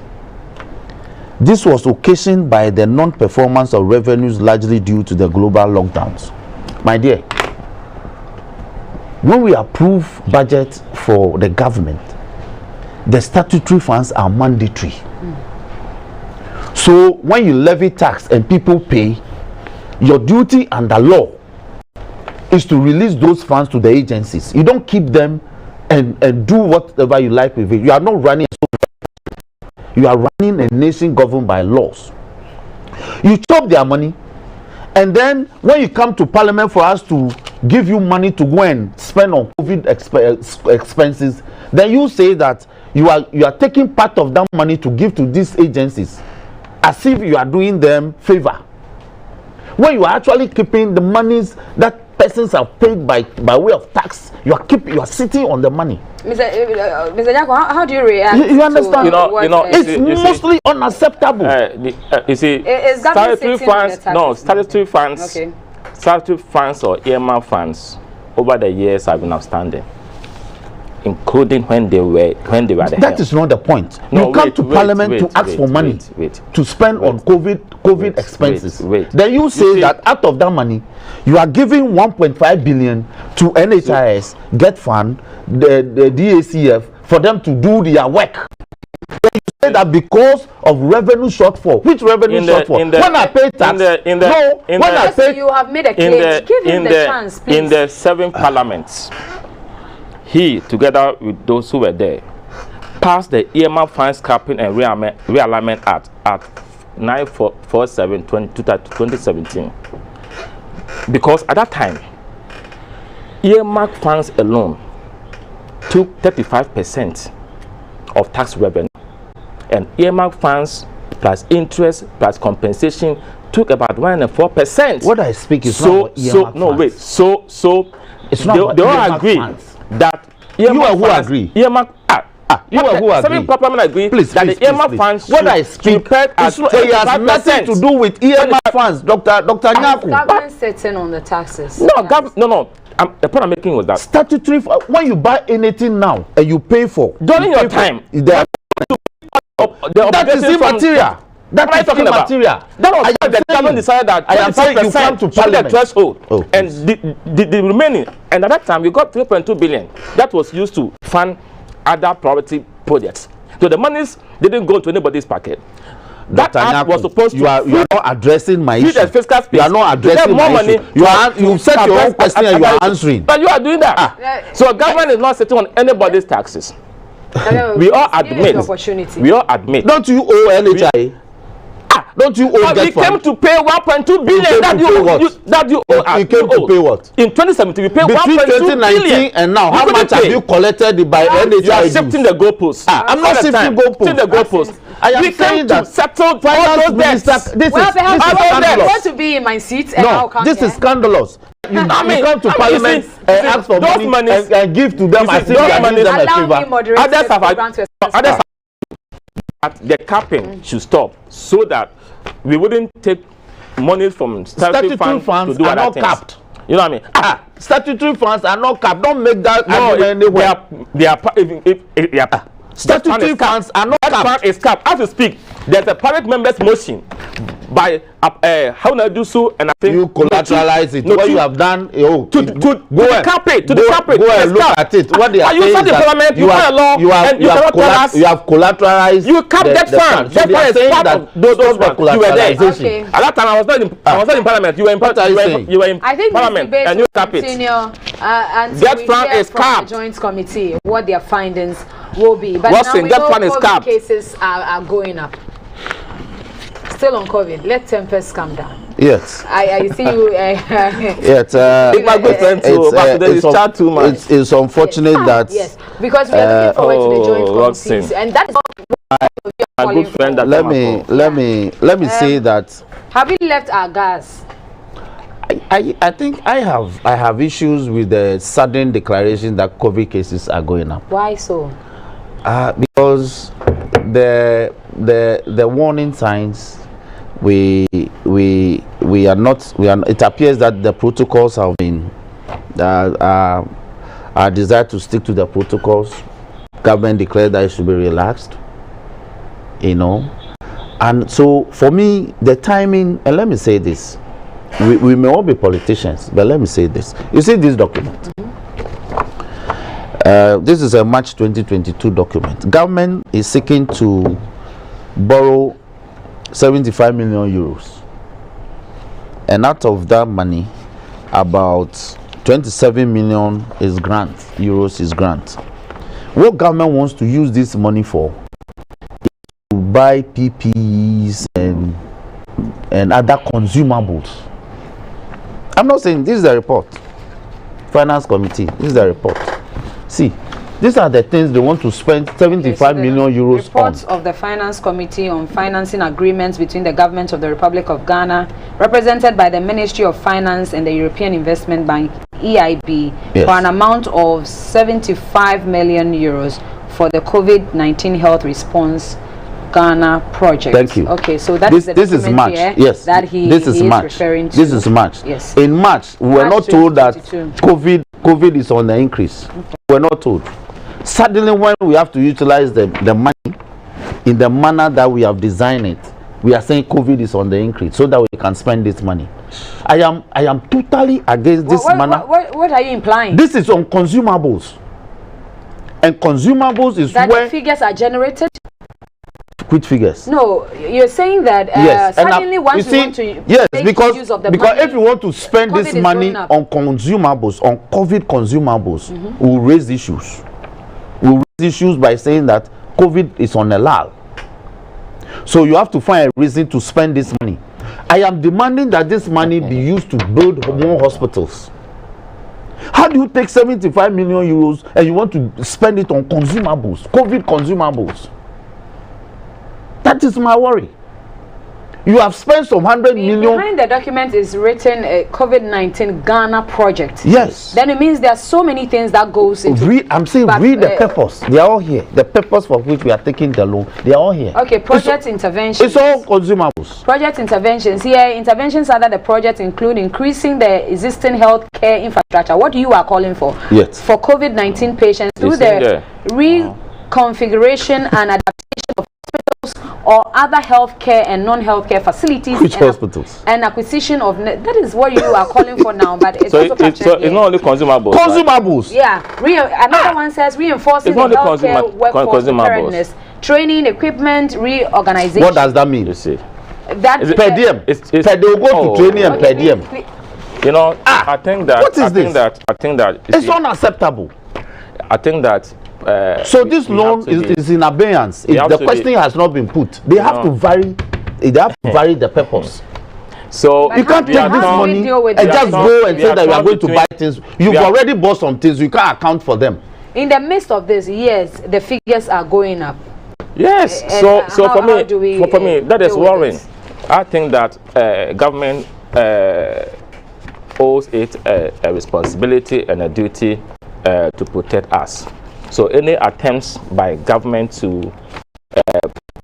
This was occasioned by the non-performance of revenues largely due to the global lockdowns. My dear, when we approve budget for the government, the statutory funds are mandatory. So when you levy tax and people pay, your duty under law is to release those funds to the agencies. You don't keep them and do whatever you like with it. You are not running, you are running a nation governed by laws. You chop their money, and then when you come to parliament for us to give you money to go and spend on COVID expenses, then you say that you are taking part of that money to give to these agencies as if you are doing them favor, when you are actually keeping the monies that persons have paid by way of tax. You are sitting on the money. Mr. Nyarko, how do you react? You understand? It's mostly unacceptable. You see, statutory funds. No, statutory funds. Okay. Statutory funds or earmark funds over the years have been outstanding, including when they were the That is not the point. No, you come to parliament to ask for money to spend on COVID expenses. Then you say that out of that money, you are giving 1.5 billion to NHIS, Get Fund, the DACF, for them to do their work. Then you say that because of revenue shortfall. Which revenue shortfall? When I pay tax, you have made a claim. Give him the chance, please. In the 7 parliaments, he, together with those who were there, passed the earmark funds capping and realignment Act 947/2017. Because at that time, earmark funds alone took 35% of tax revenue, and earmark funds plus interest plus compensation took about 1.4%. What I speak is not earmark funds. So it's not. They all agree that earmark funds, agree. Earmark. You are who agree. 7 parliament agree please, that the earmark funds. What I speak it has nothing to do with earmark funds, Dr. Nyarko. Government setting on the taxes. No. The point I'm making was that statutory. When you buy anything now and you pay for during your time, that is immaterial. That is immaterial. That was why the government decided that I am saying you come to parliament the threshold, and the remaining, and at that time we got 3.2 billion that was used to fund other priority projects. So the monies didn't go to anybody's pocket. That act was supposed to. You are not addressing my issue. Fiscal space. You are not addressing my money. issue. You set your own question and you are answering. But you are doing that. So government is not sitting on anybody's taxes. We all admit. We all admit. Don't you owe NHI? Don't you owe Get Fund? We came to pay 1.2 billion. That you owe. You came to pay what? In 2017, we paid 1.2 billion. Between 2019 and now, how much have you collected by NHI? You are shifting the goalposts. I'm not shifting goalposts. I am saying that settled finance minister. This is scandalous. I want to be in my seat. No, this is scandalous. You come to parliament and ask for money and give to them as if you are doing them a favor. Others have the capping should stop so that we wouldn't take money from statutory funds to do other things. Capped. You know what I mean? Statutory funds are not capped. Don't make that argument anywhere. Statutory funds are not capped. That fund is capped. As we speak, there's a private members motion by how do I do so? And I think you collateralize it. What you have done, to cap it. Go and look at it. What they are saying is that you have collateralized. You cap that fund. That fund is part of those funds. You were there. Okay. At that time, I was not in parliament. You were in parliament, and you cap it. That fund is capped. Joint committee, what their findings will be. But now we know COVID cases are going up. Still on COVID. Let tempers come down. Yes. I see you. Yes. My good friend it's unfortunate that. Yes, because we are looking forward to the joint committees, and that is my good friend. Let me say that. Have you left our gas? I think I have issues with the sudden declaration that COVID cases are going up. Why so? Because the warning signs, we are not. It appears that the protocols have been are desired to stick to the protocols. Government declared that it should be relaxed. You know, and so for me, the timing. And let me say this: we may all be politicians, but let me say this. You see this document. This is a March 2022 document. Government is seeking to borrow 75 million euros, and out of that money, about 27 million is grant. Euros is grant. What government wants to use this money for? To buy PPEs and other consumables. I'm not saying this is a report. Finance committee. This is a report. See, these are the things they want to spend 75 million euros reports on. of the Finance Committee on financing agreements between the government of the Republic of Ghana, represented by the Ministry of Finance and the European Investment Bank, EIB, yes, for an amount of 75 million euros for the COVID-19 health response Ghana project. Thank you. Okay, so that is the this is March. Here yes, that he this is is March. referring to. This is March. Yes. In March, we were not told that 2022. COVID is on the increase. Okay. We were not told. Suddenly, when we have to utilize the money in the manner that we have designed it, we are saying COVID is on the increase so that we can spend this money. I am totally against this manner. What are you implying? This is on consumables, and consumables is that where the figures are generated. Which figures? No, you're saying that yes, suddenly once you want to yes, make because use of the because money, if you want to spend this money on consumables, on COVID consumables, we'll raise issues. We'll raise issues by saying that COVID is on a lull. So you have to find a reason to spend this money. I am demanding that this money be used to build more hospitals. How do you take 75 million euros and you want to spend it on consumables, COVID consumables? That is my worry. You have spent some 100 million. Behind the document is written a COVID-19 Ghana project. Yes. Then it means there are so many things that goes into. I'm saying read the purpose. They are all here. The purpose for which we are taking the loan, they are all here. Okay, project interventions. It's all consumables. Project interventions. Here, interventions under the project include increasing the existing healthcare infrastructure. What you are calling for? Yes. For COVID-19 patients through the reconfiguration and adaptation of hospitals or other healthcare and non-healthcare facilities. Which hospitals? And acquisition of that is what you are calling for now, but it's so also it's not only consumables. Consumables. Right? Yeah. Another one says reinforcing the healthcare workforce preparedness, training, equipment, reorganization. What does that mean? You see, that per diem. They will go to training and per diem. You know, I think that. What is this? I think that it's unacceptable. I think that. So this loan is in abeyance. If the question has not been put, they have to vary. They have to vary the purpose. So you can't take this money and just go and say that you are going to buy things. You've already bought some things. You can't account for them. In the midst of this, yes, the figures are going up. Yes. So for me, that is worrying. I think that government owes it a responsibility and a duty to protect us. So any attempts by government to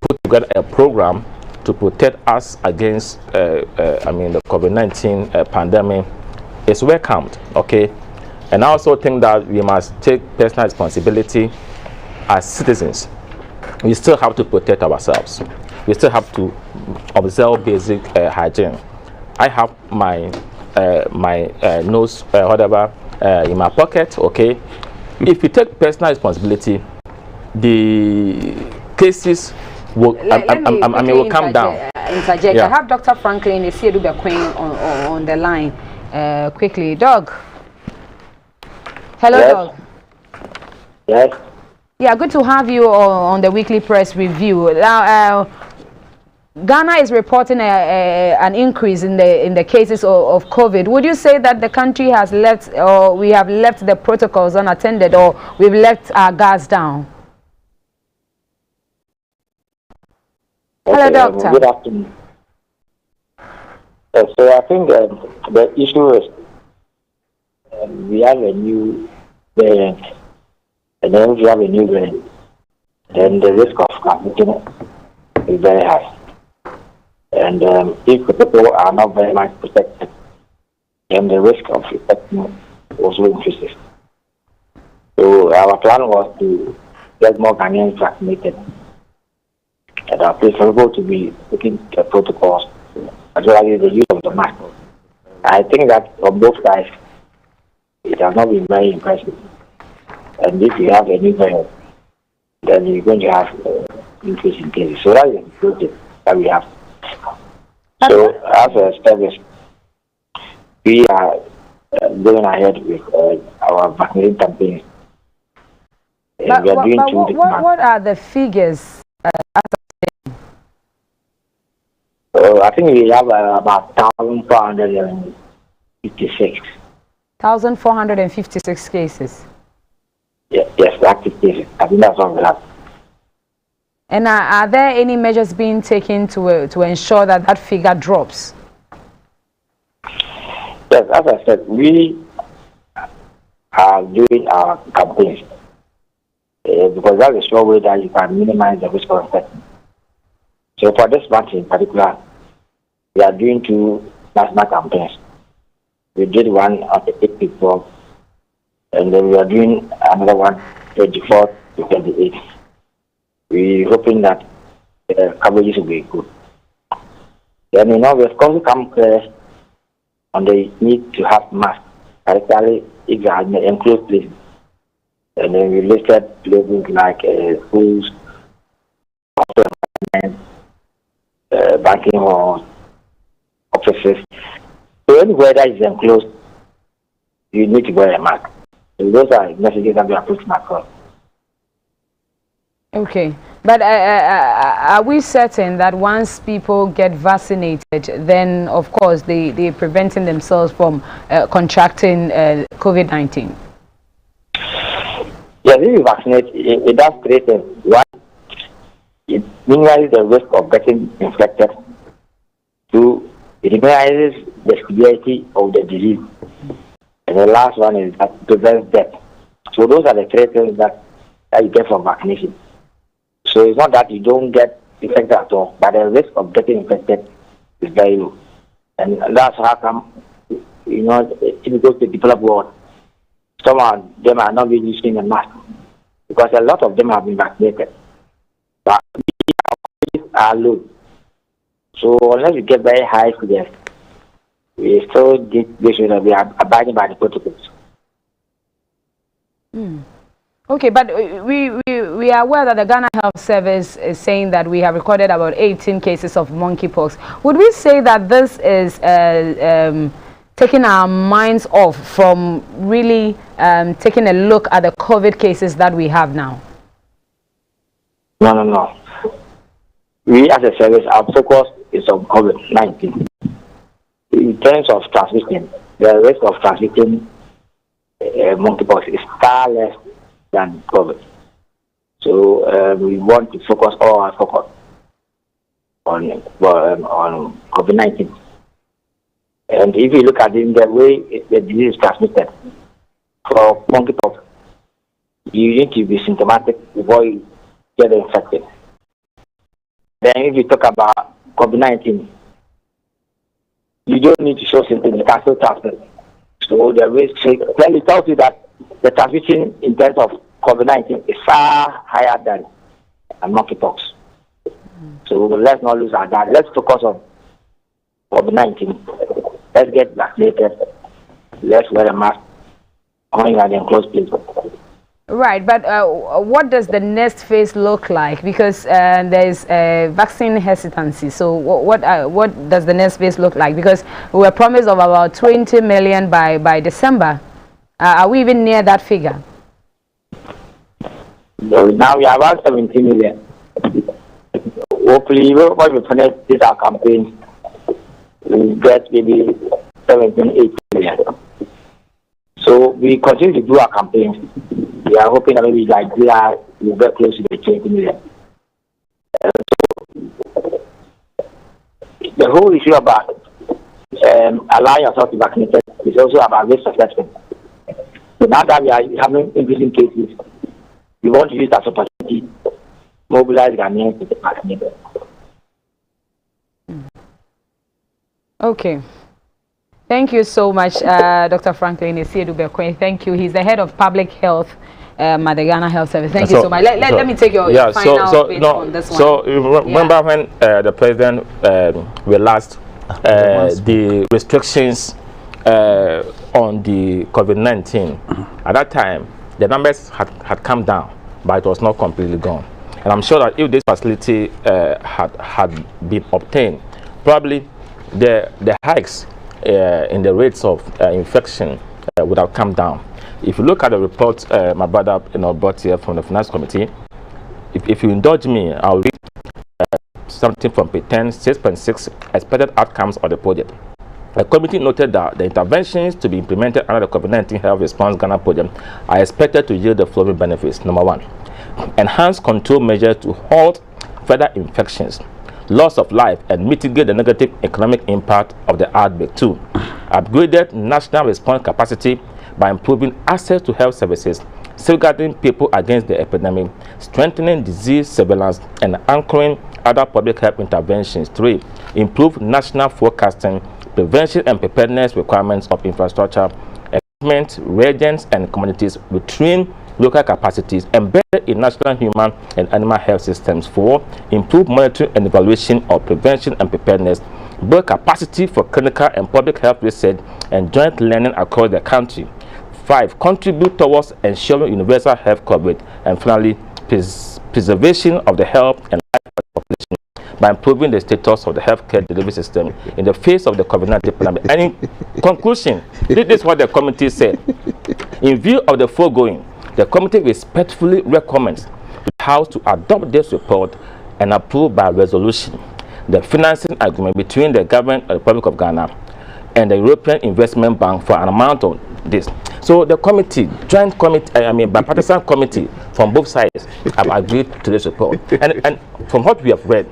put together a program to protect us against, the COVID-19 pandemic is welcomed, okay? And I also think that we must take personal responsibility as citizens. We still have to protect ourselves. We still have to observe basic hygiene. I have my nose, whatever, in my pocket, okay? If you take personal responsibility, the cases will, will come down. Interject. Yeah. I have Dr. Franklin on the line. Quickly, Doug. Hello, yes. Doug. Yes. Yeah, good to have you on the weekly press review. Now, Ghana is reporting an increase in the cases of COVID. Would you say that the country has left, or we have left the protocols unattended, or we've let our guards down? Okay, hello, doctor. Good afternoon. So I think the issue is we have a new variant, and then we have a new variant, and the risk of transmission is very high. And if the people are not very much protected, then the risk of infection also increases. So our plan was to get more Ghanaians vaccinated. And our place for people to be taking the protocols, as well as the use of the mask. I think that on both sides, it has not been very impressive. And if you have a new variant, then you're going to have increase in cases. So that is the good thing that we have. So as a service, we are going ahead with our vaccinating campaign. But what are the figures? I think we have about 1,456. 1,456 cases. Yes, active cases. I think that's what we have. And are there any measures being taken to ensure that that figure drops? Yes, as I said, we are doing our campaigns because that's a sure way that you can minimize the risk of infection. So for this month in particular, we are doing 2 national campaigns. We did one on the 8th, and then we are doing another one 24th to 28th. We're hoping that the coverages will be good. Then, we have also come clear on the need to have masks, particularly if you are in the enclosed places. And then we listed places like schools, banking halls, offices. So anywhere that is enclosed, you need to wear a mask. So those are messages that we are putting across. Okay, but are we certain that once people get vaccinated, then of course they're preventing themselves from contracting COVID-19? Yes, if you vaccinate, it does create one. It minimizes the risk of getting infected. 2, it minimizes the severity of the disease. And the last one is that it prevents death. So those are the 3 things that you get from vaccination. So it's not that you don't get infected at all, but the risk of getting infected is very low. And that's how come, if you go to the developed world, some of them are not really using a mask because a lot of them have been vaccinated. But we are low. So unless we get very high figures, we still make sure that we are abiding by the protocols. Okay, but we are aware that the Ghana Health Service is saying that we have recorded about 18 cases of monkeypox. Would we say that this is taking our minds off from really taking a look at the COVID cases that we have now? No. We as a service, our focus is on COVID-19. In terms of transmission, the risk of transmitting monkeypox is far less than COVID. So we want to focus all our focus on COVID-19. And if you look at it in the way the disease is transmitted, for monkeypox, you need to be symptomatic before you get infected. Then if you talk about COVID-19, you don't need to show symptoms, you can still transmit. So the risk clearly tells you that the transmission in terms of COVID-19 is far higher than monkeypox. So let's not lose our guard. Let's focus on COVID-19. Let's get vaccinated. Let's wear a mask when you are in enclosed place. Right, but what does the next phase look like? Because there is vaccine hesitancy. So what does the next phase look like? Because we were promised of about 20 million by December. Are we even near that figure? So now we are about 17 million. Hopefully, when we finish this our campaign, we get maybe 17, 18 million. So we continue to do our campaigns. We are hoping that maybe Nigeria will get close to the 20 million. So the whole issue about allowing yourself to vaccinate is also about risk assessment. So now that we are having increasing cases, we want to use that opportunity to mobilize Ghanaians to get vaccinated. Okay. Thank you so much, Dr. Franklin Rebekah. Thank you. He's the head of public health at the Ghana Health Service. Thank you so much. Let me take your final bit on this one. So remember when the president relaxed the restrictions on the COVID-19? At that time, the numbers had come down, but it was not completely gone. And I'm sure that if this facility had been obtained, probably the hikes in the rates of infection would have come down. If you look at the report my brother brought here from the Finance Committee, if you indulge me, I'll read something from page 10, 6.6, expected outcomes of the project. The committee noted that the interventions to be implemented under the COVID-19 Health Response Ghana project are expected to yield the following benefits. Number one, enhance control measures to halt further infections, loss of life, and mitigate the negative economic impact of the outbreak. Two, upgraded national response capacity by improving access to health services, safeguarding people against the epidemic, strengthening disease surveillance, and anchoring other public health interventions. Three, improve national forecasting, prevention and preparedness requirements of infrastructure, equipment, reagents, and communities, retrain local capacities embedded in national human and animal health systems. Four, improve monitoring and evaluation of prevention and preparedness, build capacity for clinical and public health research and joint learning across the country. Five, contribute towards ensuring universal health coverage. And finally, preservation of the health and life of the population by improving the status of the healthcare delivery system in the face of the COVID-19 pandemic. And in conclusion, this is what the committee said. In view of the foregoing, the committee respectfully recommends the House to adopt this report and approve by resolution the financing agreement between the government of the Republic of Ghana and the European Investment Bank for an amount of this. So the committee, joint committee, bipartisan committee from both sides have agreed to this report. And from what we have read,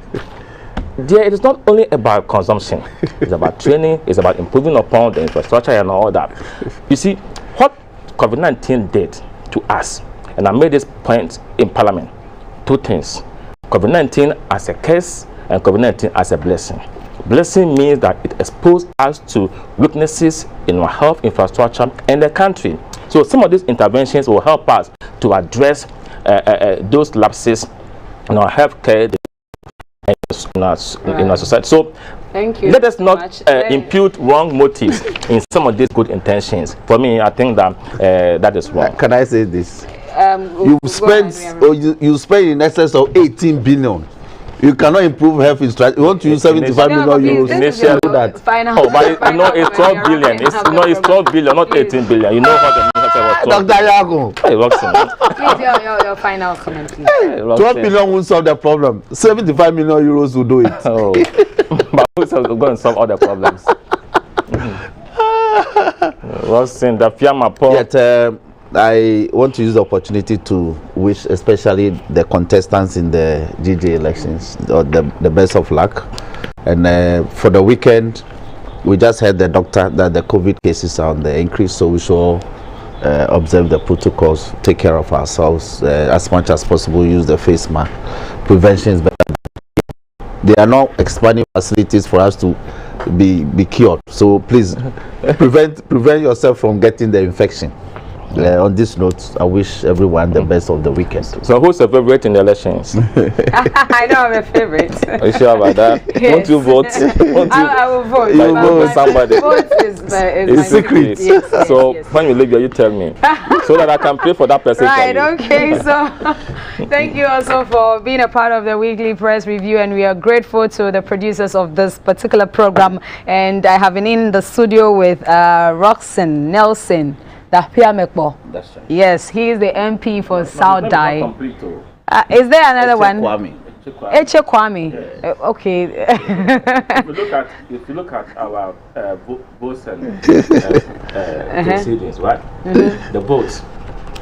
it is not only about consumption, it's about training, it's about improving upon the infrastructure and all that. You see, what COVID-19 did to us, and I made this point in Parliament, two things: COVID-19 as a curse and COVID-19 as a blessing. Blessing means that it exposed us to weaknesses in our health infrastructure and the country. So some of these interventions will help us to address those lapses in our healthcare in our society. So thank you. Let us not impute wrong motives in some of these good intentions. For me, I think that that is wrong. Can I say this? You spend in excess of 18 billion. You cannot improve health infrastructure. You want to use 75 million euros. Initially, that. But it's 12 billion. It's 12 billion, not 18 billion. You know what the minister was talking. Dr. Nyarko. Hey, Roxanne. Please, your final comment, please. Hey, 12 billion won't solve the problem. 75 million euros will do it. Oh. But who's going to solve all the problems? Roxanne, Defeamekpor. Yet, I want to use the opportunity to wish especially the contestants in the GJ elections the best of luck. And for the weekend, we just heard the doctor that the COVID cases are on the increase, so we should observe the protocols, take care of ourselves as much as possible, use the face mask. Prevention is better. They are not expanding facilities for us to be cured, so please prevent yourself from getting the infection. On this note, I wish everyone the best of the weekend. So who's your favorite in the elections? I don't have a favorite. Are you sure about that? Yes. Won't you vote? I will vote. You will vote somebody. Vote is it's secret. Yes, so yes. when you leave here, you tell me so that I can pay for that person. Right, okay. So thank you also for being a part of the weekly press review, and we are grateful to the producers of this particular program. And I have been in the studio with Rockon-Nelson. Defeamekpor. That's right. Yes, he is the MP for South Dayi. Is there another one? Eche Kwame. Yeah. Okay. if you look at our votes and proceedings, right? The votes,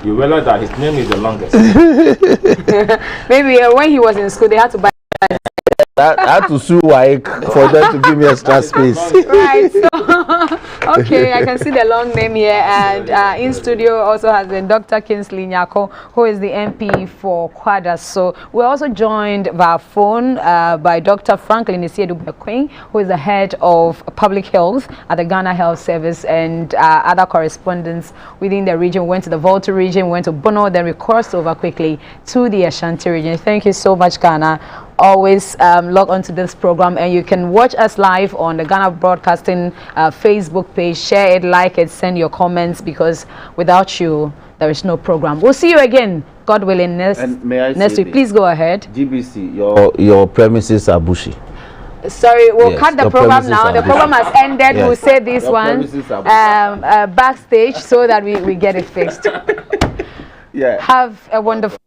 you realize that his name is the longest. Maybe when he was in school, they had to buy I had to sue WAEC for them to give me extra space. Right. So, okay, I can see the long name here, and in studio also has been Dr. Kingsley Nyarko, who is the MP for Kwadaso. So we're also joined via phone by Dr. Franklin Isiedu-Bekwin, who is the head of public health at the Ghana Health Service, and other correspondents within the region. We went to the Volta region, went to Bono, then we crossed over quickly to the Ashanti region. Thank you so much, Ghana. Always log on to this program, and you can watch us live on the Ghana Broadcasting Facebook page. Share it, like it, send your comments, because without you there is no program. We'll see you again, God willing, next week. Please go ahead. GBC, your premises are bushy. Sorry, we'll cut the program now. The program has ended. Yes. We'll say this one backstage so that we get it fixed. Yeah. Have a wonderful